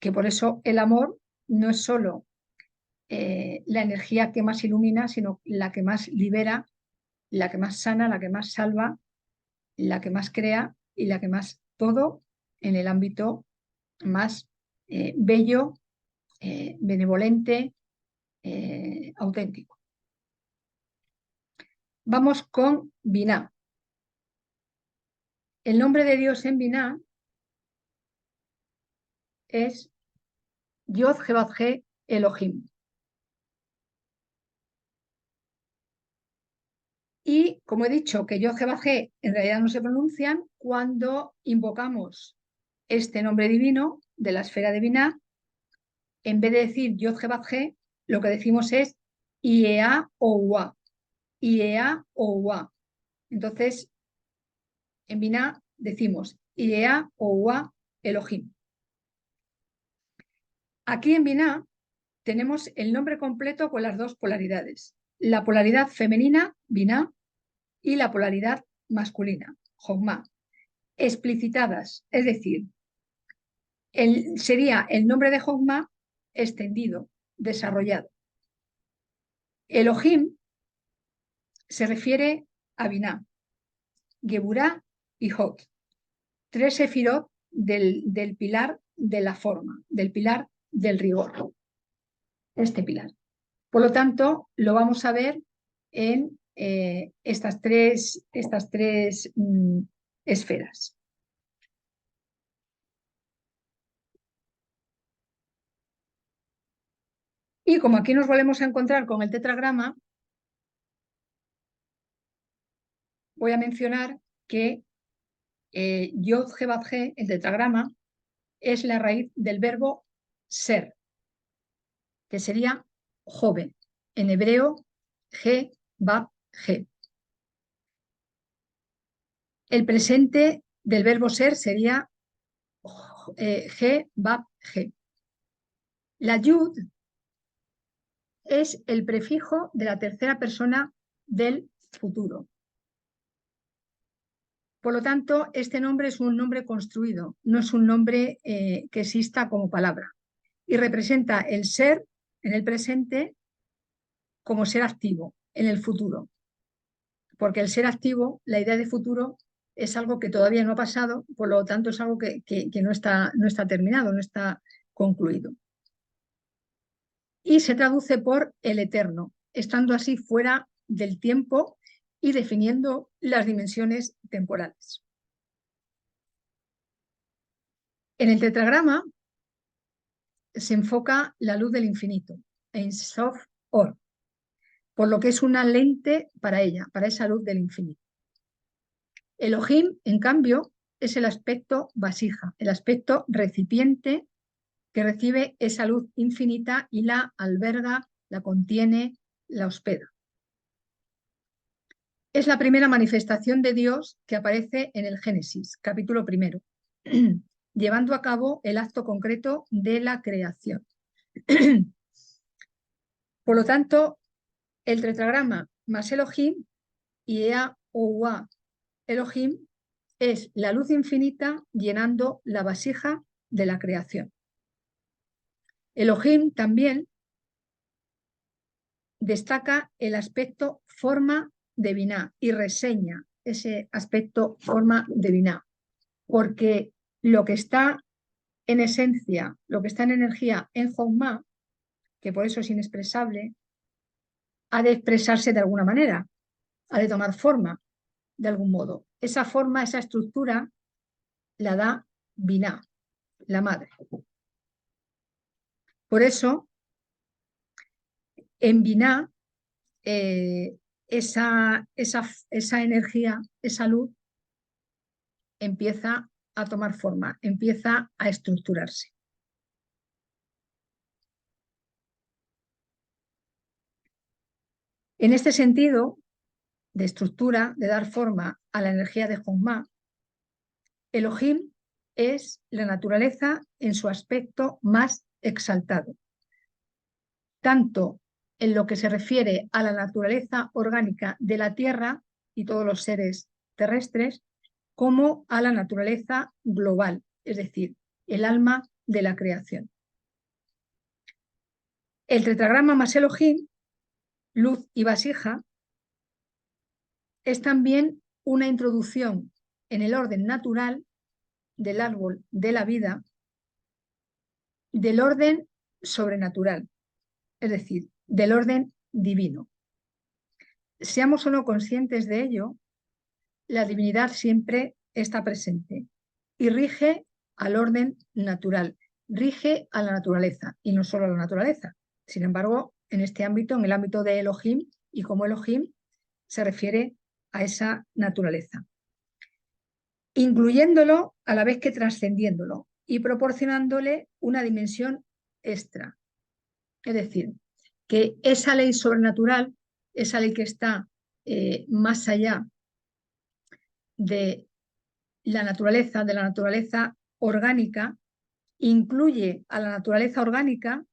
Que por eso el amor no es solo la energía que más ilumina, sino la que más libera, la que más sana, la que más salva, la que más crea y la que más todo en el ámbito más bello, benevolente, auténtico. Vamos con Binah. El nombre de Dios en Binah es Yod Hevat He Elohim. Y como he dicho que Yod Hevat He en realidad no se pronuncian, cuando invocamos este nombre divino de la esfera de Binah, en vez de decir Yod Hevat He, lo que decimos es Iea Oua. Iea Oua. Entonces, en Binah decimos Iea Oua Elohim. Aquí en Binah tenemos el nombre completo con las dos polaridades. La polaridad femenina, Binah, y la polaridad masculina, Jogma, explicitadas. Es decir, sería el nombre de Jogma extendido, desarrollado. Elohim se refiere a Binah, Geburah y Hod, tres sefirot del pilar de la forma, del pilar del rigor. Este pilar. Por lo tanto, lo vamos a ver en estas tres esferas. Y como aquí nos volvemos a encontrar con el tetragrama, voy a mencionar que Yod He Vav He, el tetragrama, es la raíz del verbo ser, que sería joven. En hebreo, He Vav He. El presente del verbo ser sería He Vav He. La Yud es el prefijo de la tercera persona del futuro. Por lo tanto, este nombre es un nombre construido, no es un nombre que exista como palabra. Y representa el ser en el presente como ser activo en el futuro. Porque el ser activo, la idea de futuro, es algo que todavía no ha pasado, por lo tanto es algo que no está terminado, no está concluido. Y se traduce por el eterno, estando así fuera del tiempo y definiendo las dimensiones temporales. En el tetragrama se enfoca la luz del infinito, Ein Sof Or, por lo que es una lente para ella, para esa luz del infinito. Elohim, en cambio, es el aspecto vasija, el aspecto recipiente que recibe esa luz infinita y la alberga, la contiene, la hospeda. Es la primera manifestación de Dios que aparece en el Génesis, capítulo 1, llevando a cabo el acto concreto de la creación. Por lo tanto, el tetragrama más Elohim, Iea Oua Elohim, es la luz infinita llenando la vasija de la creación. Elohim también destaca el aspecto forma de Binah y reseña ese aspecto forma de Binah, porque lo que está en esencia, lo que está en energía en Jochma, que por eso es inexpresable, ha de expresarse de alguna manera, ha de tomar forma de algún modo. Esa forma, esa estructura, la da Binah, la madre. Por eso, en Binah, esa energía, esa luz, empieza a tomar forma, empieza a estructurarse. En este sentido, de estructura, de dar forma a la energía de Jochma, Elohim es la naturaleza en su aspecto más exaltado, tanto en lo que se refiere a la naturaleza orgánica de la tierra y todos los seres terrestres, como a la naturaleza global, es decir, el alma de la creación. El tetragrama más Elohim, luz y vasija, es también una introducción en el orden natural del árbol de la vida, del orden sobrenatural, es decir, del orden divino. Seamos o no conscientes de ello, la divinidad siempre está presente y rige al orden natural, rige a la naturaleza y no solo a la naturaleza. Sin embargo, en este ámbito, en el ámbito de Elohim y como Elohim, se refiere a esa naturaleza, incluyéndolo a la vez que trascendiéndolo y proporcionándole una dimensión extra. Es decir, que esa ley sobrenatural, esa ley que está más allá de la naturaleza orgánica, incluye a la naturaleza orgánica,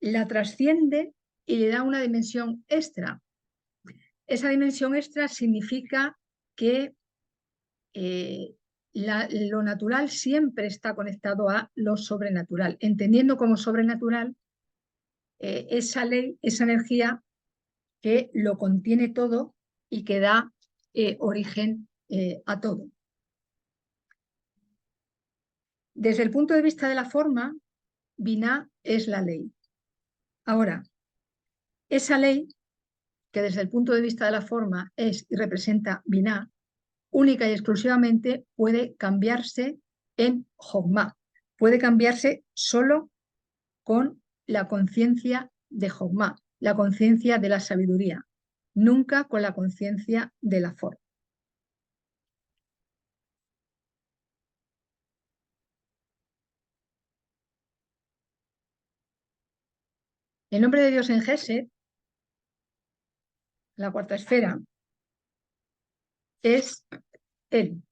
la trasciende y le da una dimensión extra. Esa dimensión extra significa que lo natural siempre está conectado a lo sobrenatural, entendiendo como sobrenatural esa ley, esa energía que lo contiene todo y que da origen a todo. Desde el punto de vista de la forma, Binah es la ley. Ahora, esa ley, que desde el punto de vista de la forma es y representa Binah, única y exclusivamente puede cambiarse en Jochma. Puede cambiarse solo con la conciencia de Jochma, la conciencia de la sabiduría, nunca con la conciencia de la forma. El nombre de Dios en Gesed, la cuarta esfera, es Él.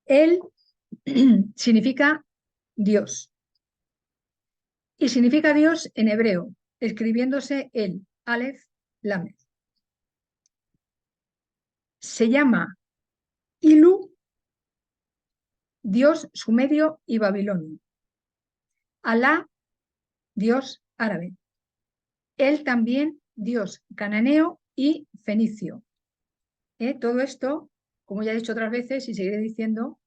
Él significa Dios. Y significa Dios en hebreo, escribiéndose el Aleph Lamed. Se llama Ilu, Dios sumerio y babilonio. Alá, Dios árabe. Él también, Dios cananeo y fenicio. Todo esto, como ya he dicho otras veces y seguiré diciendo,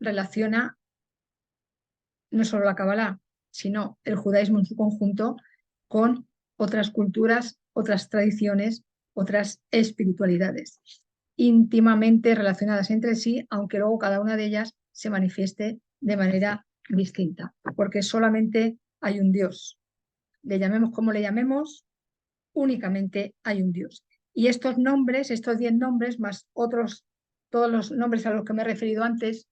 relaciona no solo la Kabbalah, sino el judaísmo en su conjunto con otras culturas, otras tradiciones, otras espiritualidades, íntimamente relacionadas entre sí, aunque luego cada una de ellas se manifieste de manera distinta, porque solamente hay un Dios. Le llamemos como le llamemos, únicamente hay un Dios. Y estos nombres, estos 10 nombres, más otros, todos los nombres a los que me he referido antes,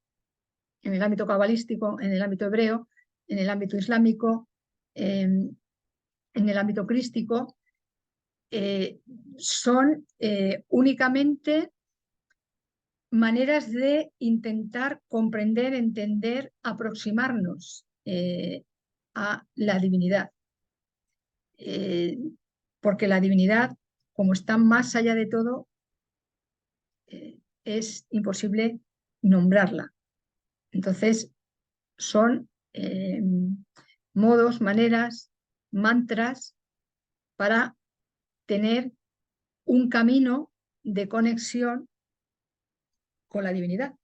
en el ámbito cabalístico, en el ámbito hebreo, en el ámbito islámico, en el ámbito crístico, son únicamente maneras de intentar comprender, entender, aproximarnos a la divinidad. Porque la divinidad, como está más allá de todo, es imposible nombrarla. Entonces, son modos, maneras, mantras para tener un camino de conexión con la divinidad.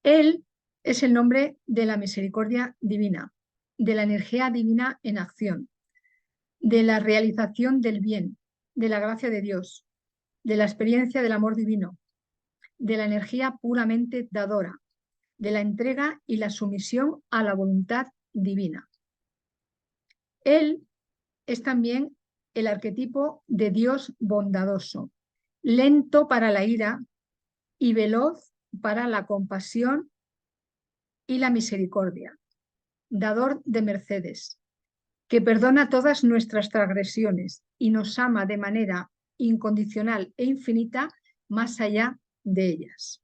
Él es el nombre de la misericordia divina, de la energía divina en acción, de la realización del bien, de la gracia de Dios, de la experiencia del amor divino, de la energía puramente dadora, de la entrega y la sumisión a la voluntad divina. Él es también el arquetipo de Dios bondadoso, lento para la ira y veloz para la compasión y la misericordia, dador de mercedes, que perdona todas nuestras transgresiones y nos ama de manera incondicional e infinita más allá de ellas.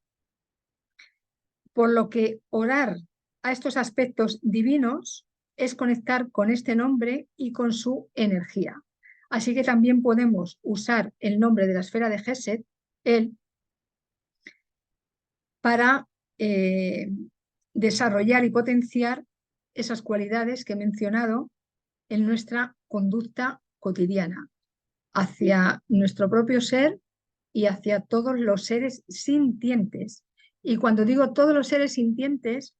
Por lo que orar a estos aspectos divinos es conectar con este nombre y con su energía. Así que también podemos usar el nombre de la esfera de Gesed, él, para desarrollar y potenciar esas cualidades que he mencionado en nuestra conducta cotidiana, hacia nuestro propio ser y hacia todos los seres sintientes. Y cuando digo todos los seres sintientes,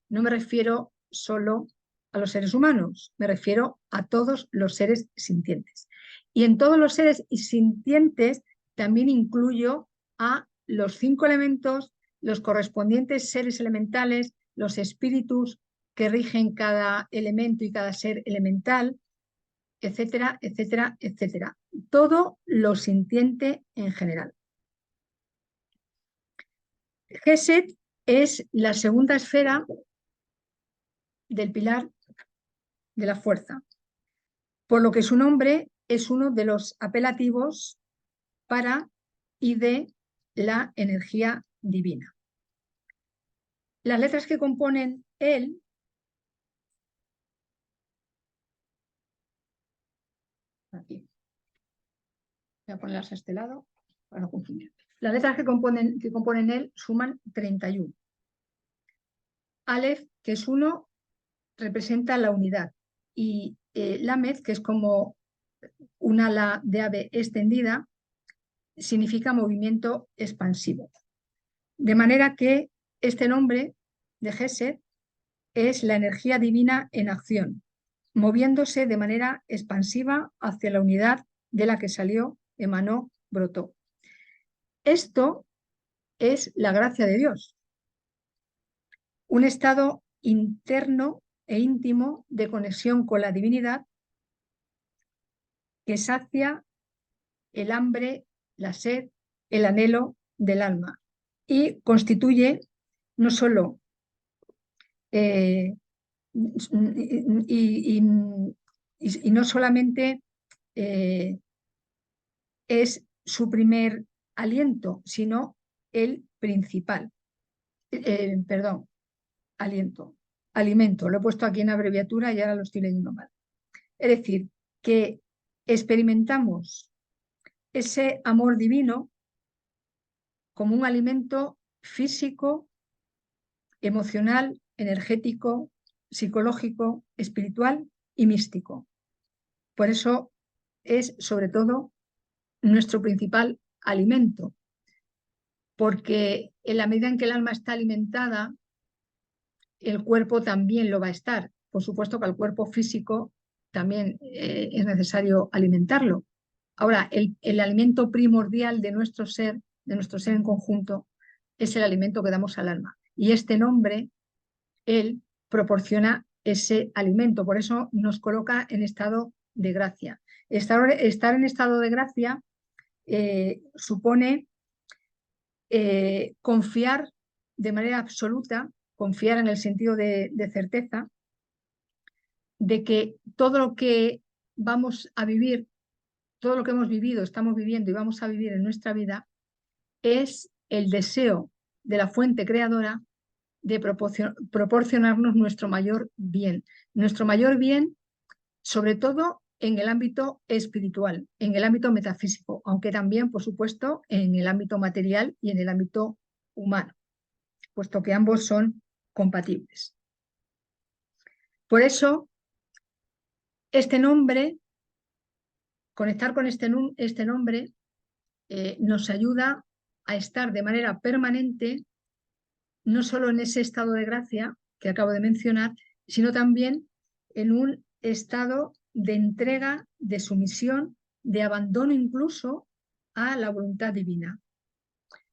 no me refiero solo a los seres humanos, me refiero a todos los seres sintientes. Y en todos los seres sintientes también incluyo a los 5 elementos, los correspondientes seres elementales, los espíritus que rigen cada elemento y cada ser elemental, etcétera, etcétera, etcétera. Todo lo sintiente en general. Gesed es la segunda esfera del pilar de la fuerza, por lo que su nombre es uno de los apelativos para y de la energía divina. Las letras que componen él aquí, voy a ponerlas a este lado para no confundir. Las letras que componen él suman 31. Aleph, que es 1, representa la unidad, y Lamed, que es como un ala de ave extendida, significa movimiento expansivo. De manera que este nombre de Gesed es la energía divina en acción, moviéndose de manera expansiva hacia la unidad de la que salió, emanó, brotó. Esto es la gracia de Dios, un estado interno e íntimo de conexión con la divinidad que sacia el hambre, la sed, el anhelo del alma y constituye no solo y no solamente es su primer aliento, sino el principal. Perdón, alimento. Lo he puesto aquí en abreviatura y ahora lo estoy leyendo mal. Es decir, que experimentamos ese amor divino como un alimento físico, emocional, energético, psicológico, espiritual y místico. Por eso es sobre todo nuestro principal alimento, porque en la medida en que el alma está alimentada, el cuerpo también lo va a estar. Por supuesto que al cuerpo físico también es necesario alimentarlo. Ahora, el alimento primordial de nuestro ser en conjunto, es el alimento que damos al alma. Y este nombre, él, proporciona ese alimento. Por eso nos coloca en estado de gracia. Estar en estado de gracia supone confiar de manera absoluta, confiar en el sentido de certeza, de que todo lo que vamos a vivir, todo lo que hemos vivido, estamos viviendo y vamos a vivir en nuestra vida, es el deseo de la fuente creadora de proporcionarnos nuestro mayor bien. Nuestro mayor bien, sobre todo en el ámbito espiritual, en el ámbito metafísico, aunque también, por supuesto, en el ámbito material y en el ámbito humano. puesto que ambos son compatibles. Por eso, este nombre, conectar con este nombre, nos ayuda a estar de manera permanente, no solo en ese estado de gracia que acabo de mencionar, sino también en un estado de entrega, de sumisión, de abandono incluso a la voluntad divina,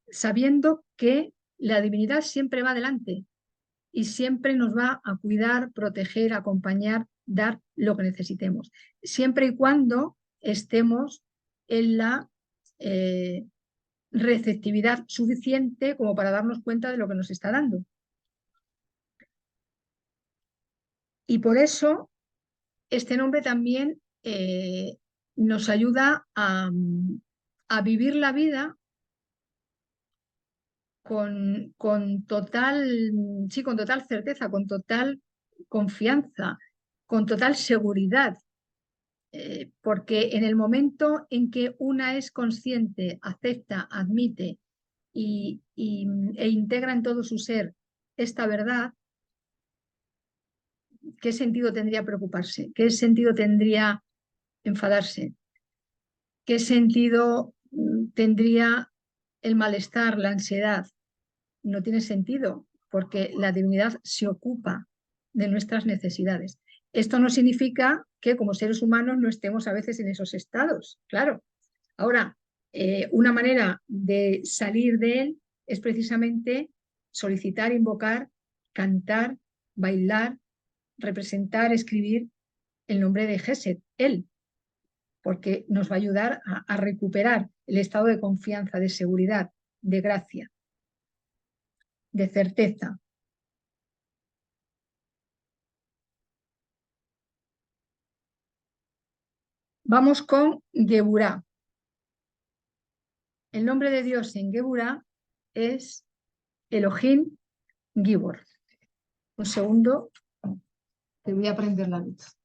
sabiendo que la divinidad siempre va adelante y siempre nos va a cuidar, proteger, acompañar, dar lo que necesitemos, siempre y cuando estemos en la receptividad suficiente como para darnos cuenta de lo que nos está dando. Y por eso este nombre también nos ayuda a vivir la vida con total certeza, con total confianza, con total seguridad, porque en el momento en que una es consciente, acepta, admite e integra en todo su ser esta verdad, ¿qué sentido tendría preocuparse? ¿Qué sentido tendría enfadarse? ¿Qué sentido tendría el malestar, la ansiedad? No tiene sentido, porque la divinidad se ocupa de nuestras necesidades. Esto no significa que como seres humanos no estemos a veces en esos estados, claro. Ahora, una manera de salir de él es precisamente solicitar, invocar, cantar, bailar, representar, escribir el nombre de Gesed, él, porque nos va a ayudar a recuperar el estado de confianza, de seguridad, de gracia, de certeza. Vamos con Geburá. El nombre de Dios en Geburá es Elohim Gibor. Un segundo, que voy a prender la luz.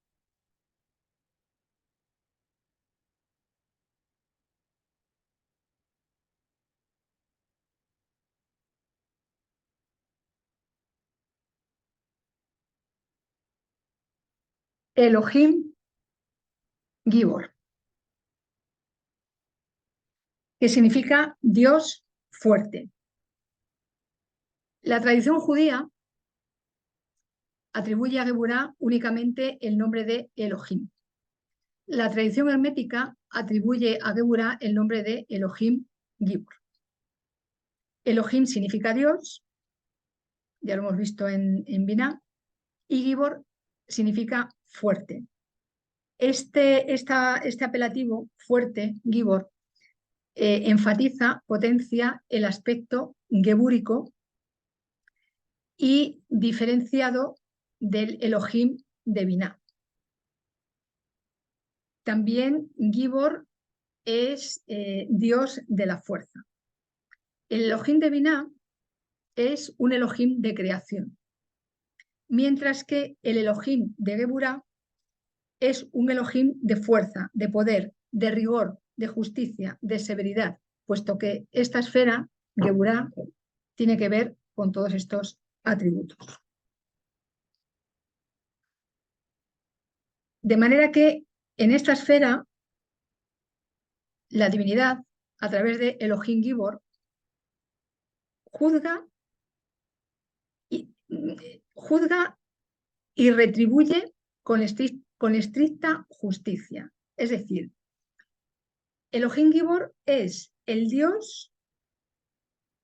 Elohim Gibor, que significa Dios fuerte. La tradición judía atribuye a Geburá únicamente el nombre de Elohim. La tradición hermética atribuye a Geburá el nombre de Elohim Gibor. Elohim significa Dios, ya lo hemos visto en Binah, y Gibor significa fuerte. Este apelativo fuerte, Gibor, enfatiza, potencia el aspecto gebúrico y diferenciado del Elohim de Binah. También Gibor es Dios de la fuerza. El Elohim de Binah es un Elohim de creación, mientras que el Elohim de Geburá es un Elohim de fuerza, de poder, de rigor, de justicia, de severidad, puesto que esta esfera, Geburá, tiene que ver con todos estos atributos. De manera que en esta esfera, la divinidad, a través de Elohim Gibor, juzga y retribuye con estricta justicia. Es decir, Elohim Gibor es el Dios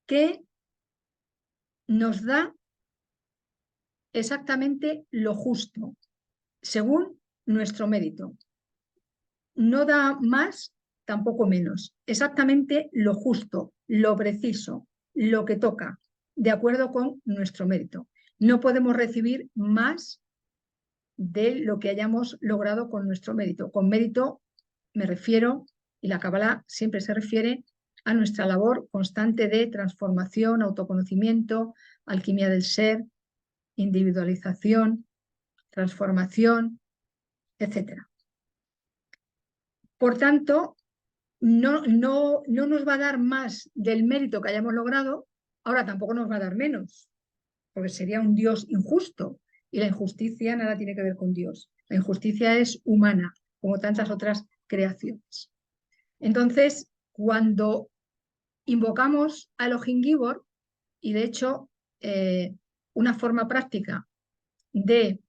que nos da exactamente lo justo, según nuestro mérito. No da más, tampoco menos. Exactamente lo justo, lo preciso, lo que toca, de acuerdo con nuestro mérito. No podemos recibir más de lo que hayamos logrado con nuestro mérito. Con mérito me refiero, y la Kabbalah siempre se refiere a nuestra labor constante de transformación, autoconocimiento, alquimia del ser, individualización, transformación, etc. Por tanto, no nos va a dar más del mérito que hayamos logrado, Ahora tampoco nos va a dar menos, porque sería un Dios injusto. Y la injusticia nada tiene que ver con Dios. La injusticia es humana, como tantas otras creaciones. Entonces, cuando invocamos a Elohim Gibor, y de hecho, una forma práctica de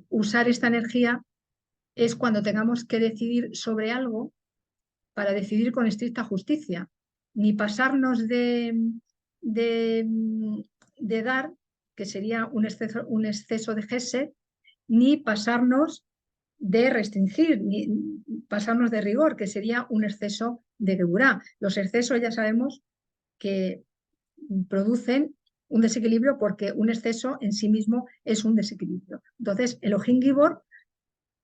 usar esta energía es cuando tengamos que decidir sobre algo para decidir con estricta justicia, ni pasarnos de, de dar, que sería un exceso de gesed, ni pasarnos de restringir, ni pasarnos de rigor, que sería un exceso de geburá. Los excesos ya sabemos que producen un desequilibrio porque un exceso en sí mismo es un desequilibrio. Entonces, el Elohim Gibor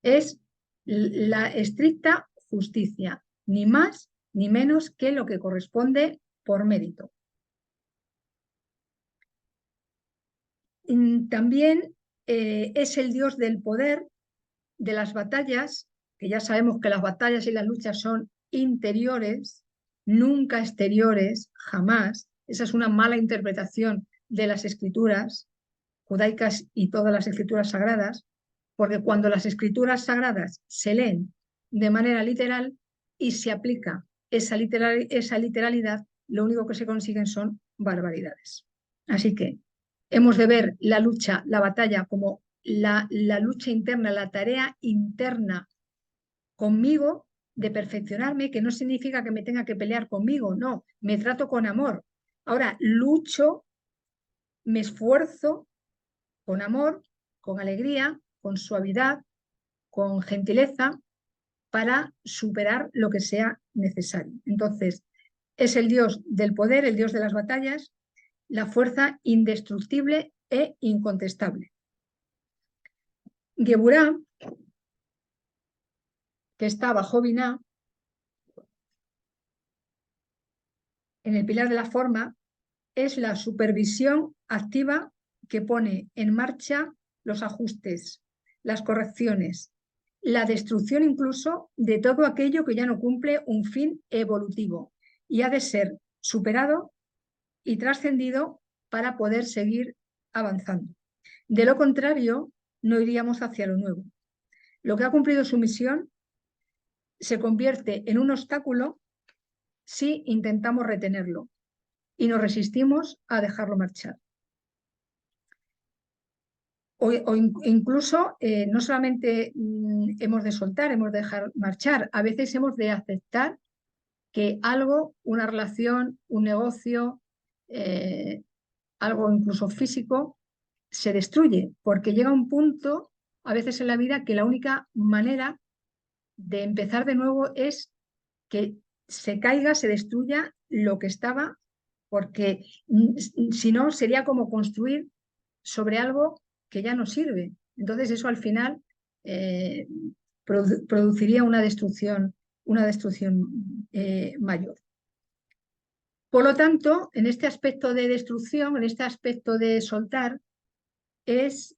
es la estricta justicia, ni más ni menos que lo que corresponde por mérito. También es el Dios del poder, de las batallas, que ya sabemos que las batallas y las luchas son interiores, nunca exteriores, jamás. Esa es una mala interpretación de las escrituras judaicas y todas las escrituras sagradas, porque cuando las escrituras sagradas se leen de manera literal y se aplica esa literalidad, lo único que se consiguen son barbaridades. Así que hemos de ver la lucha, la batalla como la lucha interna, la tarea interna conmigo de perfeccionarme, que no significa que me tenga que pelear conmigo, no, me trato con amor. Ahora lucho, me esfuerzo con amor, con alegría, con suavidad, con gentileza, para superar lo que sea necesario. Entonces, es el Dios del poder, el Dios de las batallas, la fuerza indestructible e incontestable. Geburá, que está bajo Binah, en el pilar de la forma, es la supervisión activa que pone en marcha los ajustes, las correcciones, la destrucción incluso de todo aquello que ya no cumple un fin evolutivo y ha de ser superado y trascendido para poder seguir avanzando. De lo contrario, no iríamos hacia lo nuevo. Lo que ha cumplido su misión se convierte en un obstáculo si intentamos retenerlo y nos resistimos a dejarlo marchar. O incluso no solamente hemos de soltar, hemos de dejar marchar, a veces hemos de aceptar que algo, una relación, un negocio, algo incluso físico, se destruye, porque llega un punto, a veces en la vida, que la única manera de empezar de nuevo es que se caiga, se destruya lo que estaba, porque si no sería como construir sobre algo que ya no sirve. Entonces eso al final produciría una destrucción mayor. Por lo tanto, en este aspecto de destrucción, en este aspecto de soltar, es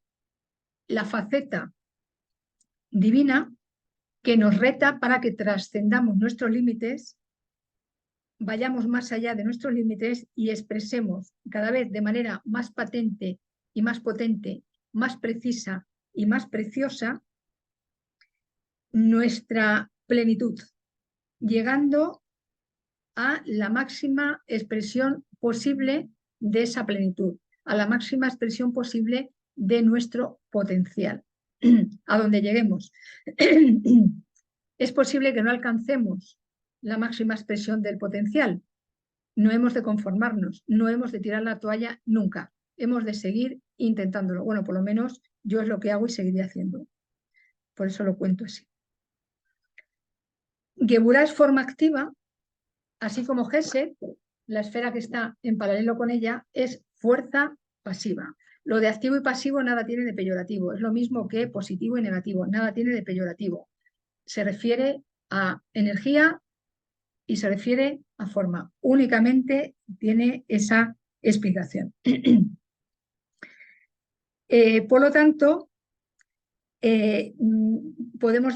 la faceta divina que nos reta para que trascendamos nuestros límites, vayamos más allá de nuestros límites y expresemos cada vez de manera más patente y más potente, más precisa y más preciosa nuestra plenitud, llegando a la máxima expresión posible de esa plenitud, a la máxima expresión posible de nuestro potencial, a donde lleguemos. Es posible que no alcancemos la máxima expresión del potencial. No hemos de conformarnos, no hemos de tirar la toalla nunca. Hemos de seguir intentándolo. Bueno, por lo menos yo es lo que hago y seguiré haciendo. Por eso lo cuento así. Geburá es forma activa, así como Gesed, la esfera que está en paralelo con ella, es fuerza pasiva. Lo de activo y pasivo nada tiene de peyorativo. Es lo mismo que positivo y negativo. Nada tiene de peyorativo. Se refiere a energía y se refiere a forma. Únicamente tiene esa explicación. Por lo tanto, podemos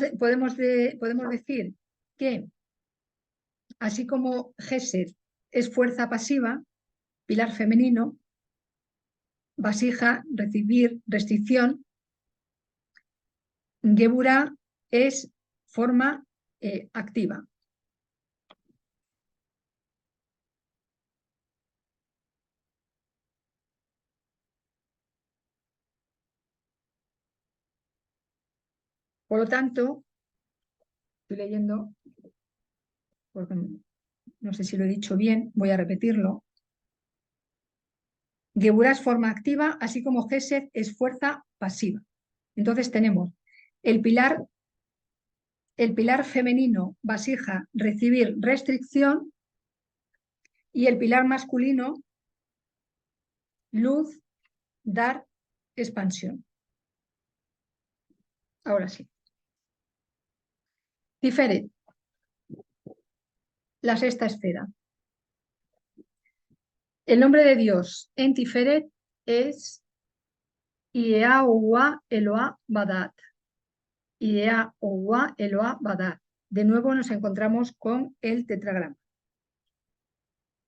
decir que así como Gesed es fuerza pasiva, pilar femenino, vasija, recibir, restricción. Geburah es forma activa. Por lo tanto, estoy leyendo, porque no sé si lo he dicho bien, voy a repetirlo. Geburah es forma activa, así como Gesed es fuerza pasiva. Entonces tenemos el pilar femenino, vasija, recibir, restricción, y el pilar masculino, luz, dar, expansión. Ahora sí. Tiferet, la sexta esfera. El nombre de Dios en Tiferet es Yehová Eloah Badat. Yehová Eloah Badat. De nuevo nos encontramos con el tetragrama.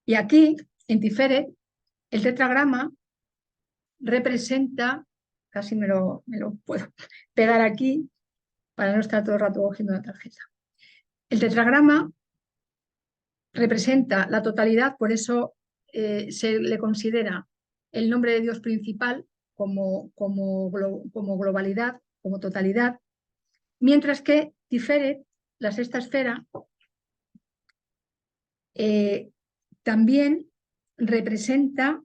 Y aquí, en Tiferet, el tetragrama representa, casi me lo puedo pegar aquí para no estar todo el rato cogiendo la tarjeta. El tetragrama representa la totalidad, por eso se le considera el nombre de Dios principal como globalidad, como totalidad, mientras que Tiferet, la sexta esfera, también representa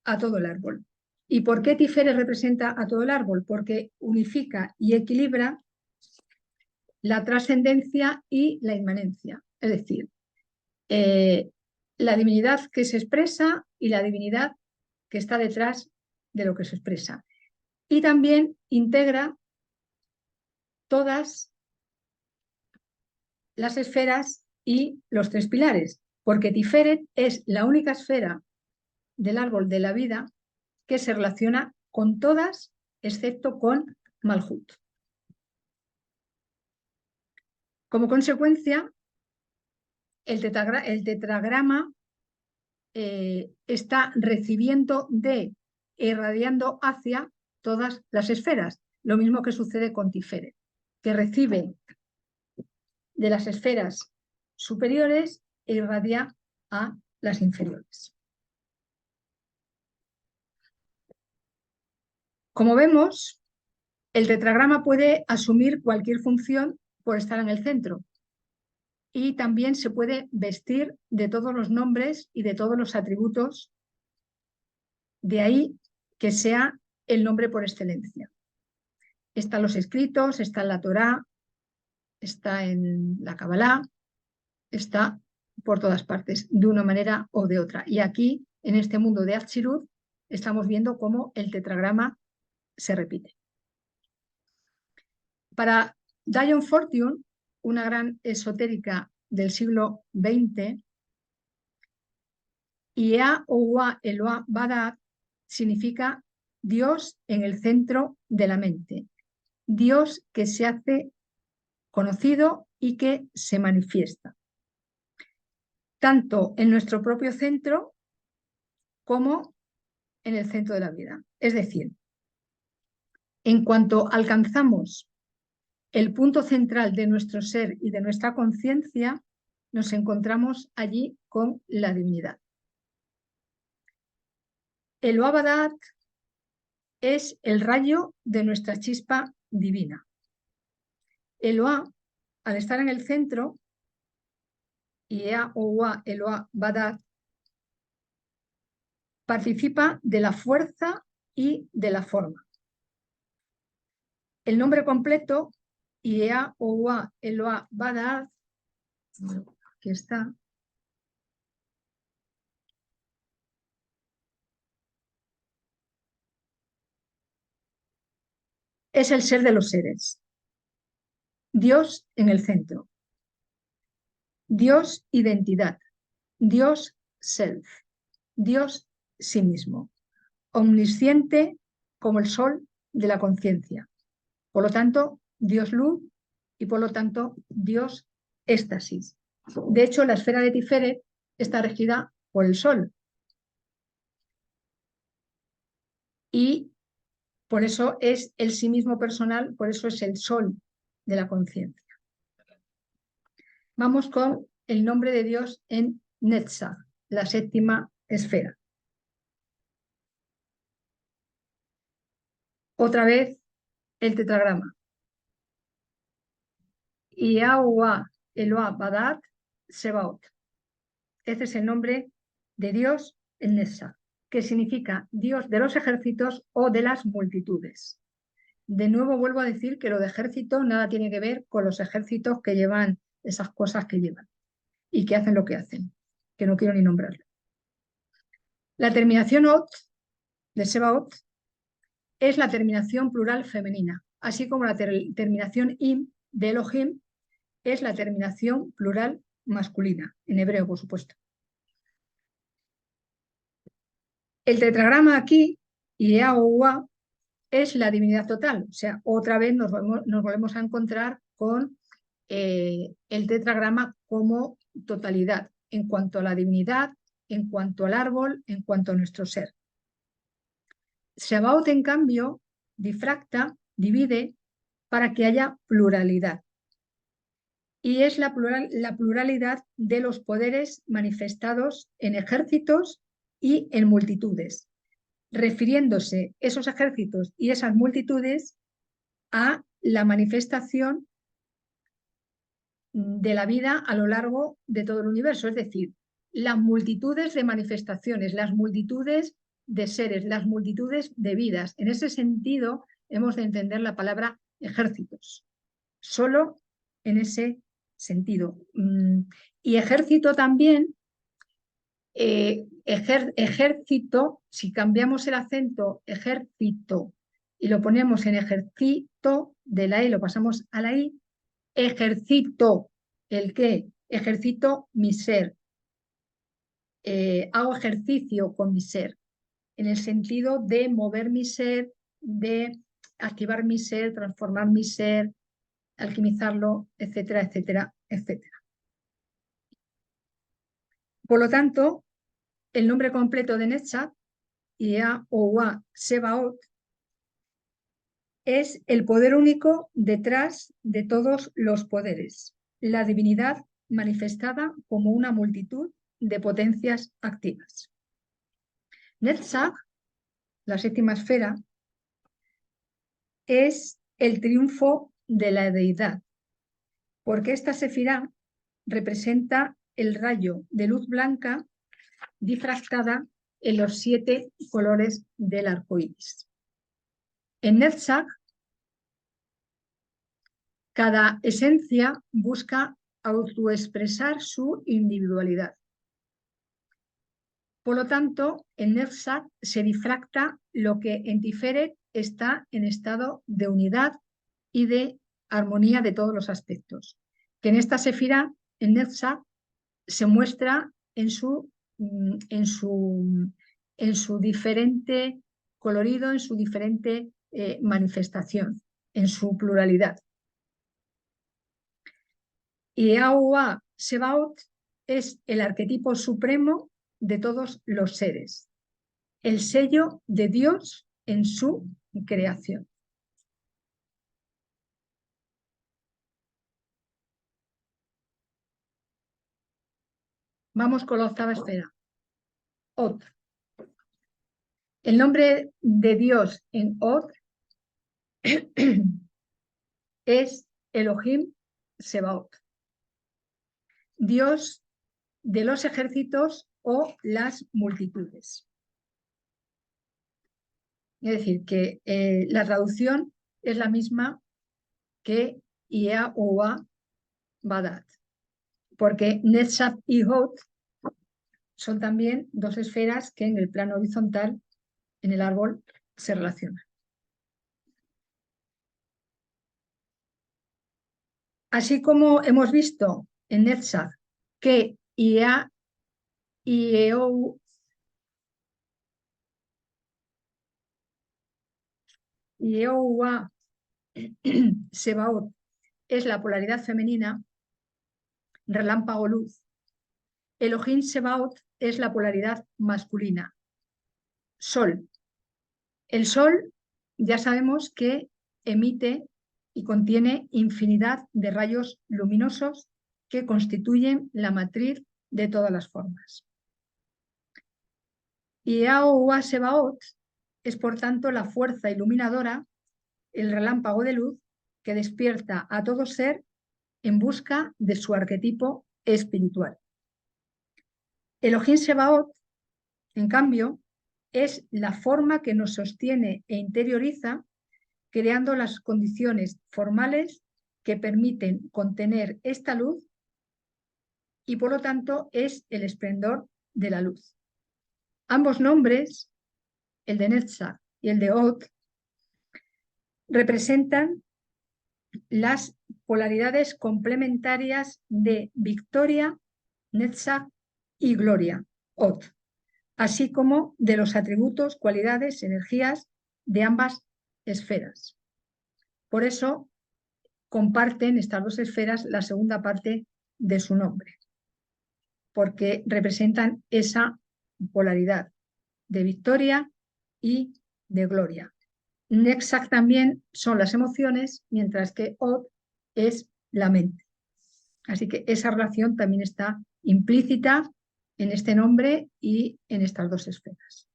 a todo el árbol. ¿Y por qué Tiferet representa a todo el árbol? Porque unifica y equilibra la trascendencia y la inmanencia, es decir, la divinidad que se expresa y la divinidad que está detrás de lo que se expresa. Y también integra todas las esferas y los tres pilares, porque Tiferet es la única esfera del árbol de la vida que se relaciona con todas, excepto con Malhut. Como consecuencia, el tetragrama está recibiendo irradiando hacia todas las esferas, lo mismo que sucede con Tiferet, que recibe de las esferas superiores e irradia a las inferiores. Como vemos, el tetragrama puede asumir cualquier función por estar en el centro y también se puede vestir de todos los nombres y de todos los atributos, de ahí que sea el nombre por excelencia. Están los escritos, está en la Torá, está en la Kabbalah, está por todas partes, de una manera o de otra. Y aquí, en este mundo de Atzirut, estamos viendo cómo el tetragrama se repite. Para Diane Fortune, una gran esotérica del siglo XX, Yehová Eloah Badat significa Dios en el centro de la mente, Dios que se hace conocido y que se manifiesta, tanto en nuestro propio centro como en el centro de la vida. Es decir, en cuanto alcanzamos el punto central de nuestro ser y de nuestra conciencia, nos encontramos allí con la divinidad. El Badat es el rayo de nuestra chispa divina. Eloah, al estar en el centro, Yehová Eloah Badat, participa de la fuerza y de la forma. El nombre completo, Yehová Eloah Badat, aquí está, es el ser de los seres. Dios en el centro. Dios identidad. Dios self. Dios sí mismo. Omnisciente como el sol de la conciencia. Por lo tanto, Dios luz y por lo tanto Dios éxtasis. De hecho, la esfera de Tiferet está regida por el sol. y por eso es el sí mismo personal, por eso es el sol de la conciencia. Vamos con el nombre de Dios en Netzach, la séptima esfera. Otra vez el tetragrama. Yahweh Eloah Badat Sebaot. Este es el nombre de Dios en Netzach, que significa Dios de los ejércitos o de las multitudes. De nuevo vuelvo a decir que lo de ejército nada tiene que ver con los ejércitos que llevan esas cosas que llevan y que hacen lo que hacen, que no quiero ni nombrarlo. La terminación ot de Sebaot es la terminación plural femenina, así como la terminación im de Elohim es la terminación plural masculina, en hebreo, por supuesto. El tetragrama aquí, Yahweh, es la divinidad total, o sea, otra vez nos volvemos a encontrar con el tetragrama como totalidad, en cuanto a la divinidad, en cuanto al árbol, en cuanto a nuestro ser. Sebaot, en cambio, difracta, divide, para que haya pluralidad. Y es la pluralidad de los poderes manifestados en ejércitos y en multitudes, refiriéndose esos ejércitos y esas multitudes a la manifestación de la vida a lo largo de todo el universo, es decir, las multitudes de manifestaciones, las multitudes de seres, las multitudes de vidas. En ese sentido, hemos de entender la palabra ejércitos, solo en ese sentido. Y ejército también, ejército, si cambiamos el acento ejército y lo ponemos en ejército, de la E lo pasamos a la I, ejercito, ¿el qué? Ejercito mi ser, hago ejercicio con mi ser, en el sentido de mover mi ser, de activar mi ser, transformar mi ser, alquimizarlo, etcétera, etcétera, etcétera. Por lo tanto, el nombre completo de Netzach, Yahweh Sebaot, es el poder único detrás de todos los poderes, la divinidad manifestada como una multitud de potencias activas. Netzach, la séptima esfera, es el triunfo de la deidad, porque esta sefirá representa el rayo de luz blanca difractada en los 7 colores del arco iris. En Netzach, cada esencia busca autoexpresar su individualidad. Por lo tanto, en Netzach se difracta lo que en Tiferet está en estado de unidad y de armonía de todos los aspectos. Que en esta sefirá, en Netzach, se muestra en su diferente colorido, en su diferente manifestación, en su pluralidad. Y Yahweh Sebaot es el arquetipo supremo de todos los seres, el sello de Dios en su creación. Vamos con la octava esfera. Ot. El nombre de Dios en Ot es Elohim Sebaot, Dios de los ejércitos o las multitudes. Es decir, que la traducción es la misma que Yahweh Badat, porque Netzach y Hot son también dos esferas que en el plano horizontal, en el árbol, se relacionan. Así como hemos visto en Netzach que Ia y Yehova Sebaot es la polaridad femenina, relámpago luz. Elohim Sebaot es la polaridad masculina, sol. El Sol ya sabemos que emite y contiene infinidad de rayos luminosos que constituyen la matriz de todas las formas. Y Yahuwah Sebaot es por tanto la fuerza iluminadora, el relámpago de luz que despierta a todo ser en busca de su arquetipo espiritual. Elohim Sebaot, en cambio, es la forma que nos sostiene e interioriza, creando las condiciones formales que permiten contener esta luz y por lo tanto es el esplendor de la luz. Ambos nombres, el de Netzach y el de Od, representan las polaridades complementarias de victoria, Netzach, y gloria, Od, así como de los atributos, cualidades, energías de ambas esferas. Por eso comparten estas dos esferas la segunda parte de su nombre, porque representan esa polaridad de victoria y de gloria. Netzach también son las emociones, mientras que Od es la mente. Así que esa relación también está implícita en este nombre y en estas dos esferas.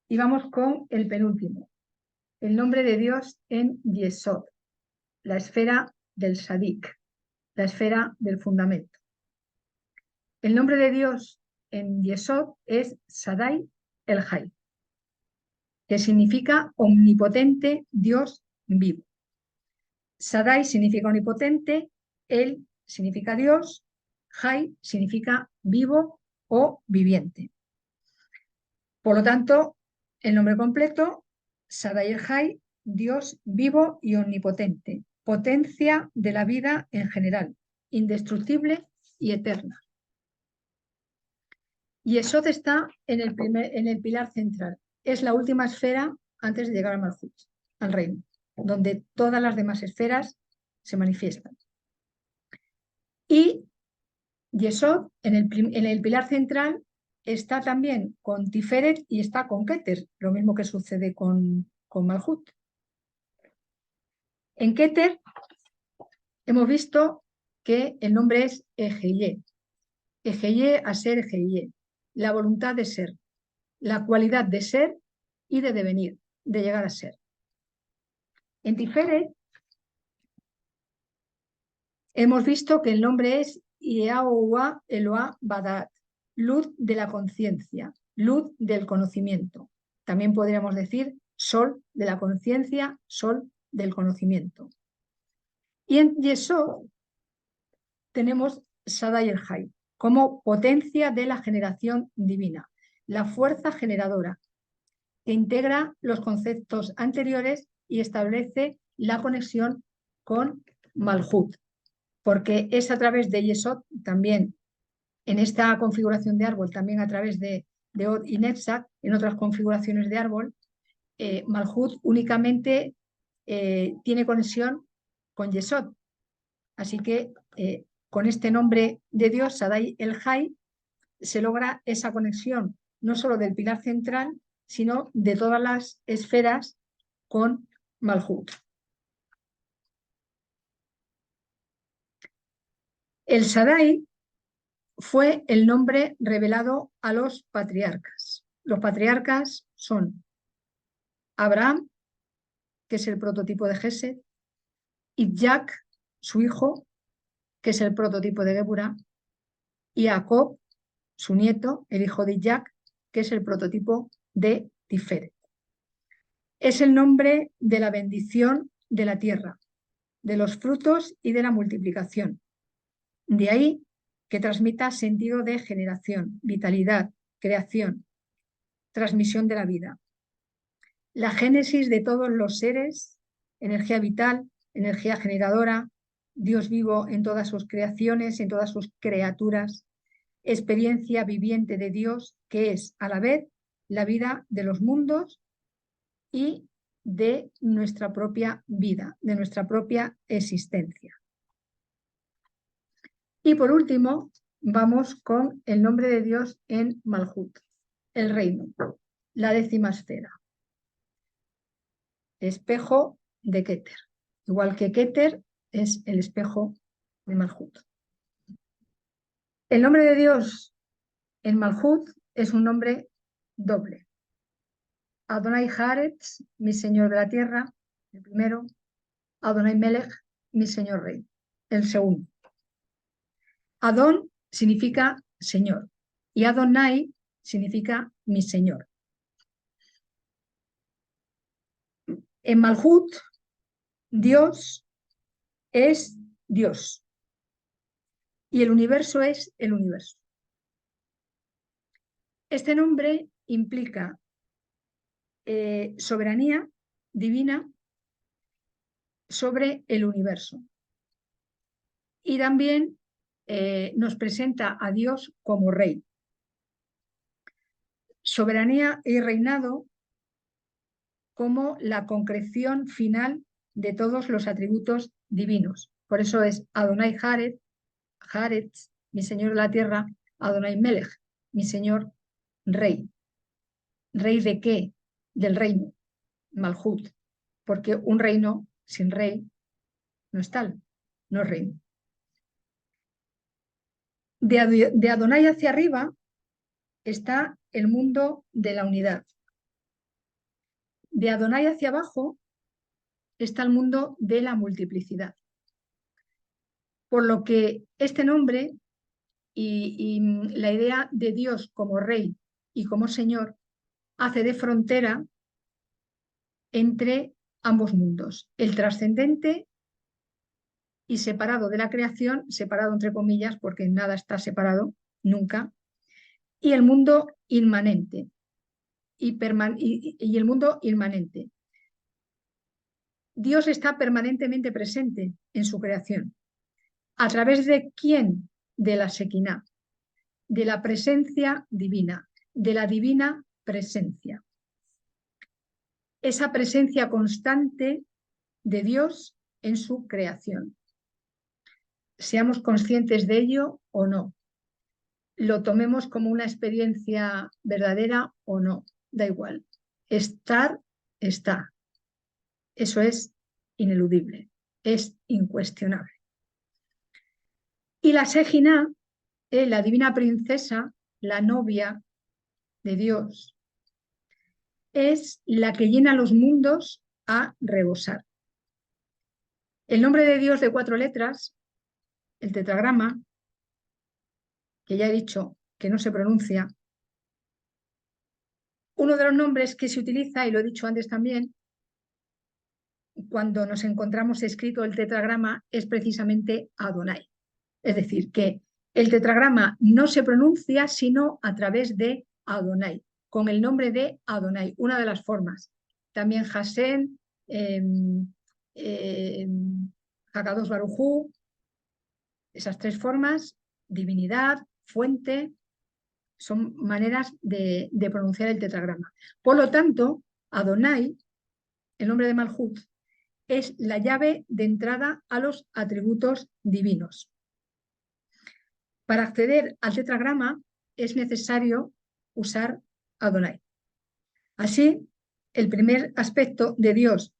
Y vamos con el penúltimo, el nombre de Dios en Yesod, la esfera del Sadik, la esfera del fundamento. El nombre de Dios en Yesod es Sadai el Hay, que significa omnipotente Dios vivo. Sadai significa omnipotente, Él significa Dios, Hay significa vivo o viviente. Por lo tanto, el nombre completo, Sadai el Hay, Dios vivo y omnipotente, potencia de la vida en general, indestructible y eterna. Yesod está en el pilar central. Es la última esfera antes de llegar a Malhut, al reino, donde todas las demás esferas se manifiestan. Y Yesod, en el pilar central, está también con Tiferet y está con Keter, lo mismo que sucede con Malhut. En Keter hemos visto que el nombre es Ejeye. Ejeye a ser Ejeye, la voluntad de ser, la cualidad de ser y de devenir, de llegar a ser. En Tiferet hemos visto que el nombre es Yahuwah Eloah Badat, luz de la conciencia, luz del conocimiento. También podríamos decir sol de la conciencia, sol del conocimiento. Y en Yesod tenemos Sadai el Hay, como potencia de la generación divina, la fuerza generadora, que integra los conceptos anteriores y establece la conexión con Malhut, porque es a través de Yesod también, en esta configuración de árbol, también a través de Od y Netzach, en otras configuraciones de árbol, Malhut únicamente tiene conexión con Yesod. Así que con este nombre de Dios, Sadai el Hay, se logra esa conexión no solo del pilar central, sino de todas las esferas con Malhut. El Sadai fue el nombre revelado a los patriarcas. Los patriarcas son Abraham, que es el prototipo de Gesed, Isaac, su hijo, que es el prototipo de Geburah, y Jacob, su nieto, el hijo de Isaac, que es el prototipo de Tiferet. Es el nombre de la bendición de la tierra, de los frutos y de la multiplicación. De ahí que transmita sentido de generación, vitalidad, creación, transmisión de la vida. La génesis de todos los seres, energía vital, energía generadora, Dios vivo en todas sus creaciones, en todas sus criaturas, experiencia viviente de Dios, que es a la vez la vida de los mundos y de nuestra propia vida, de nuestra propia existencia. Y por último, vamos con el nombre de Dios en Malhut, el reino. la 10ª esfera, espejo de Keter. Igual que Keter es el espejo de Malhut. El nombre de Dios en Malhut es un nombre doble. Adonai Haaretz, mi Señor de la tierra, el primero. Adonai Melech, mi Señor Rey, el segundo. Adon significa Señor y Adonai significa mi Señor. En Malhut, Dios es Dios y el universo es el universo. Este nombre implica soberanía divina sobre el universo y también nos presenta a Dios como rey. Soberanía y reinado como la concreción final de todos los atributos divinos. Por eso es Adonai Haaretz, mi Señor de la tierra, Adonai Melech, mi Señor Rey. ¿Rey de qué? Del reino, Malhut, porque un reino sin rey no es tal, no es reino. De Adonai hacia arriba está el mundo de la unidad. De Adonai hacia abajo está el mundo de la multiplicidad. Por lo que este nombre y la idea de Dios como rey y como señor hace de frontera entre ambos mundos, el trascendente y separado de la creación, separado entre comillas porque nada está separado nunca, y el mundo inmanente y el mundo inmanente. Dios está permanentemente presente en su creación. ¿A través de quién? De la Shekinah, de la presencia divina, de la divina presencia. Esa presencia constante de Dios en su creación. Seamos conscientes de ello o no. Lo tomemos como una experiencia verdadera o no. Da igual. Estar, está. Eso es ineludible. Es incuestionable. Y la Shekinah, la divina princesa, la novia de Dios, es la que llena los mundos a rebosar. El nombre de Dios de 4 letras, el tetragrama, que ya he dicho que no se pronuncia, uno de los nombres que se utiliza, y lo he dicho antes también, cuando nos encontramos escrito el tetragrama, es precisamente Adonai. Es decir, que el tetragrama no se pronuncia sino a través de Adonai, con el nombre de Adonai, una de las formas. También Hashem, Hakadosh Baruj Hu, esas 3 formas, divinidad, fuente, son maneras de pronunciar el tetragrama. Por lo tanto, Adonai, el nombre de Malhut, es la llave de entrada a los atributos divinos. Para acceder al tetragrama es necesario usar Adonai. Así, el primer aspecto de Dios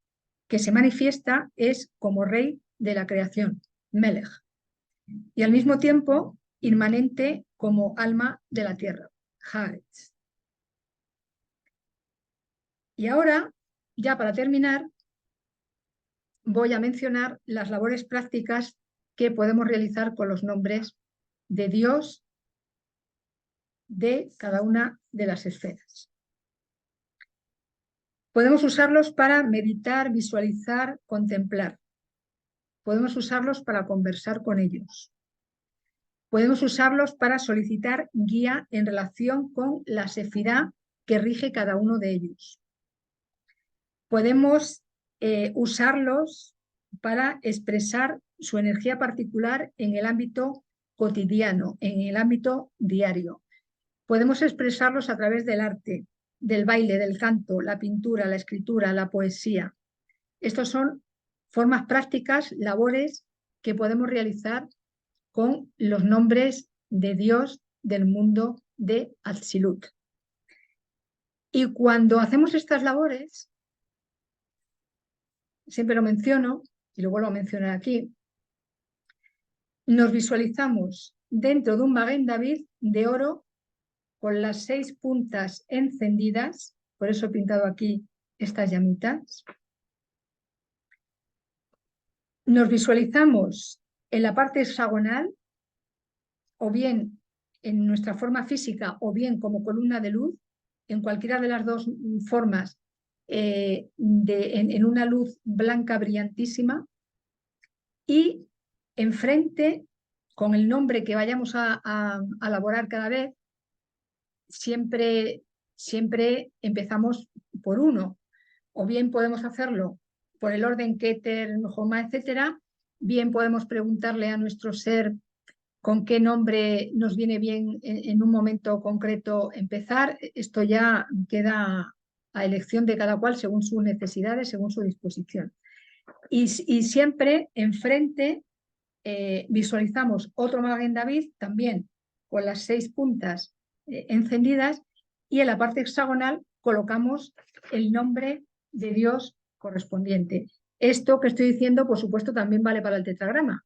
que se manifiesta es como rey de la creación, Melech, y al mismo tiempo inmanente como alma de la tierra, Haaretz. Y ahora, ya para terminar, voy a mencionar las labores prácticas que podemos realizar con los nombres de Dios de cada una de las esferas. Podemos usarlos para meditar, visualizar, contemplar. Podemos usarlos para conversar con ellos. Podemos usarlos para solicitar guía en relación con la sefirá que rige cada uno de ellos. Podemos usarlos para expresar su energía particular en el ámbito cotidiano, en el ámbito diario. Podemos expresarlos a través del arte, del baile, del canto, la pintura, la escritura, la poesía. Estos son formas prácticas, labores que podemos realizar con los nombres de Dios del mundo de Atzilut. Y cuando hacemos estas labores, siempre lo menciono y lo vuelvo a mencionar aquí, nos visualizamos dentro de un Maguen David de oro con las 6 puntas encendidas, por eso he pintado aquí estas llamitas. Nos visualizamos en la parte hexagonal, o bien en nuestra forma física, o bien como columna de luz, en cualquiera de las dos formas, en una luz blanca brillantísima, y enfrente, con el nombre que vayamos a elaborar cada vez, siempre empezamos por uno, o bien podemos hacerlo por el orden Keter, Joma, etcétera, bien podemos preguntarle a nuestro ser con qué nombre nos viene bien en un momento concreto empezar. Esto ya queda a elección de cada cual según sus necesidades, según su disposición. Y siempre enfrente visualizamos otro Maguen David también con las 6 puntas encendidas, y en la parte hexagonal colocamos el nombre de Dios correspondiente. Esto que estoy diciendo, por supuesto, también vale para el tetragrama,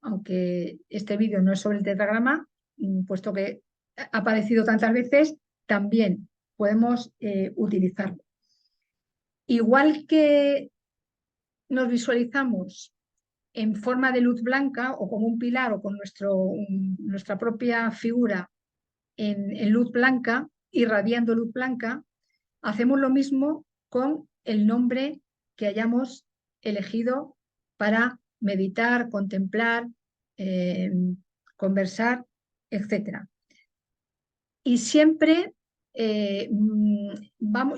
aunque este vídeo no es sobre el tetragrama, puesto que ha aparecido tantas veces, también podemos utilizarlo. Igual que nos visualizamos en forma de luz blanca o como un pilar o con nuestra propia figura en luz blanca, irradiando luz blanca, hacemos lo mismo con el nombre que hayamos elegido para meditar, contemplar, conversar, etc. Y siempre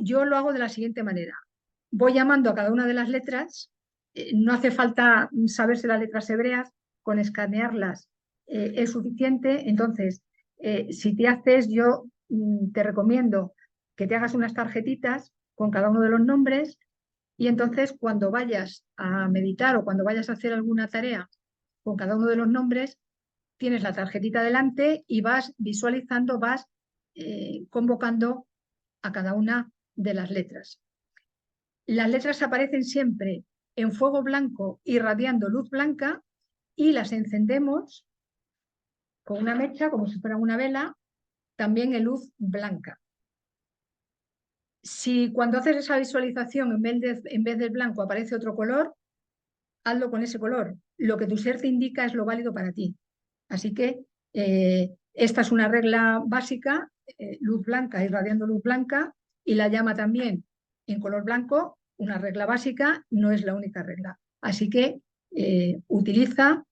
yo lo hago de la siguiente manera. Voy llamando a cada una de las letras, no hace falta saberse las letras hebreas, con escanearlas es suficiente. Entonces, si te haces, yo te recomiendo que te hagas unas tarjetitas con cada uno de los nombres, y entonces cuando vayas a meditar o cuando vayas a hacer alguna tarea con cada uno de los nombres, tienes la tarjetita delante y vas visualizando, vas convocando a cada una de las letras. Las letras aparecen siempre en fuego blanco irradiando luz blanca, y las encendemos con una mecha, como si fuera una vela, también en luz blanca. Si cuando haces esa visualización en vez del blanco aparece otro color, hazlo con ese color. Lo que tu ser te indica es lo válido para ti. Así que esta es una regla básica, luz blanca irradiando luz blanca, y la llama también en color blanco, una regla básica, no es la única regla. Así que utiliza,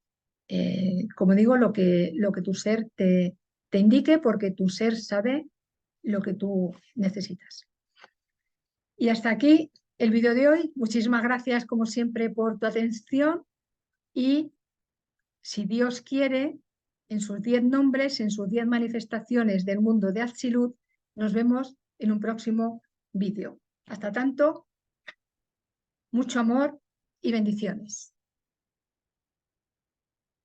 como digo, lo que tu ser te indique, porque tu ser sabe lo que tú necesitas. Y hasta aquí el vídeo de hoy. Muchísimas gracias, como siempre, por tu atención, y si Dios quiere, en sus 10 nombres, en sus 10 manifestaciones del mundo de Atzilut, nos vemos en un próximo vídeo. Hasta tanto, mucho amor y bendiciones.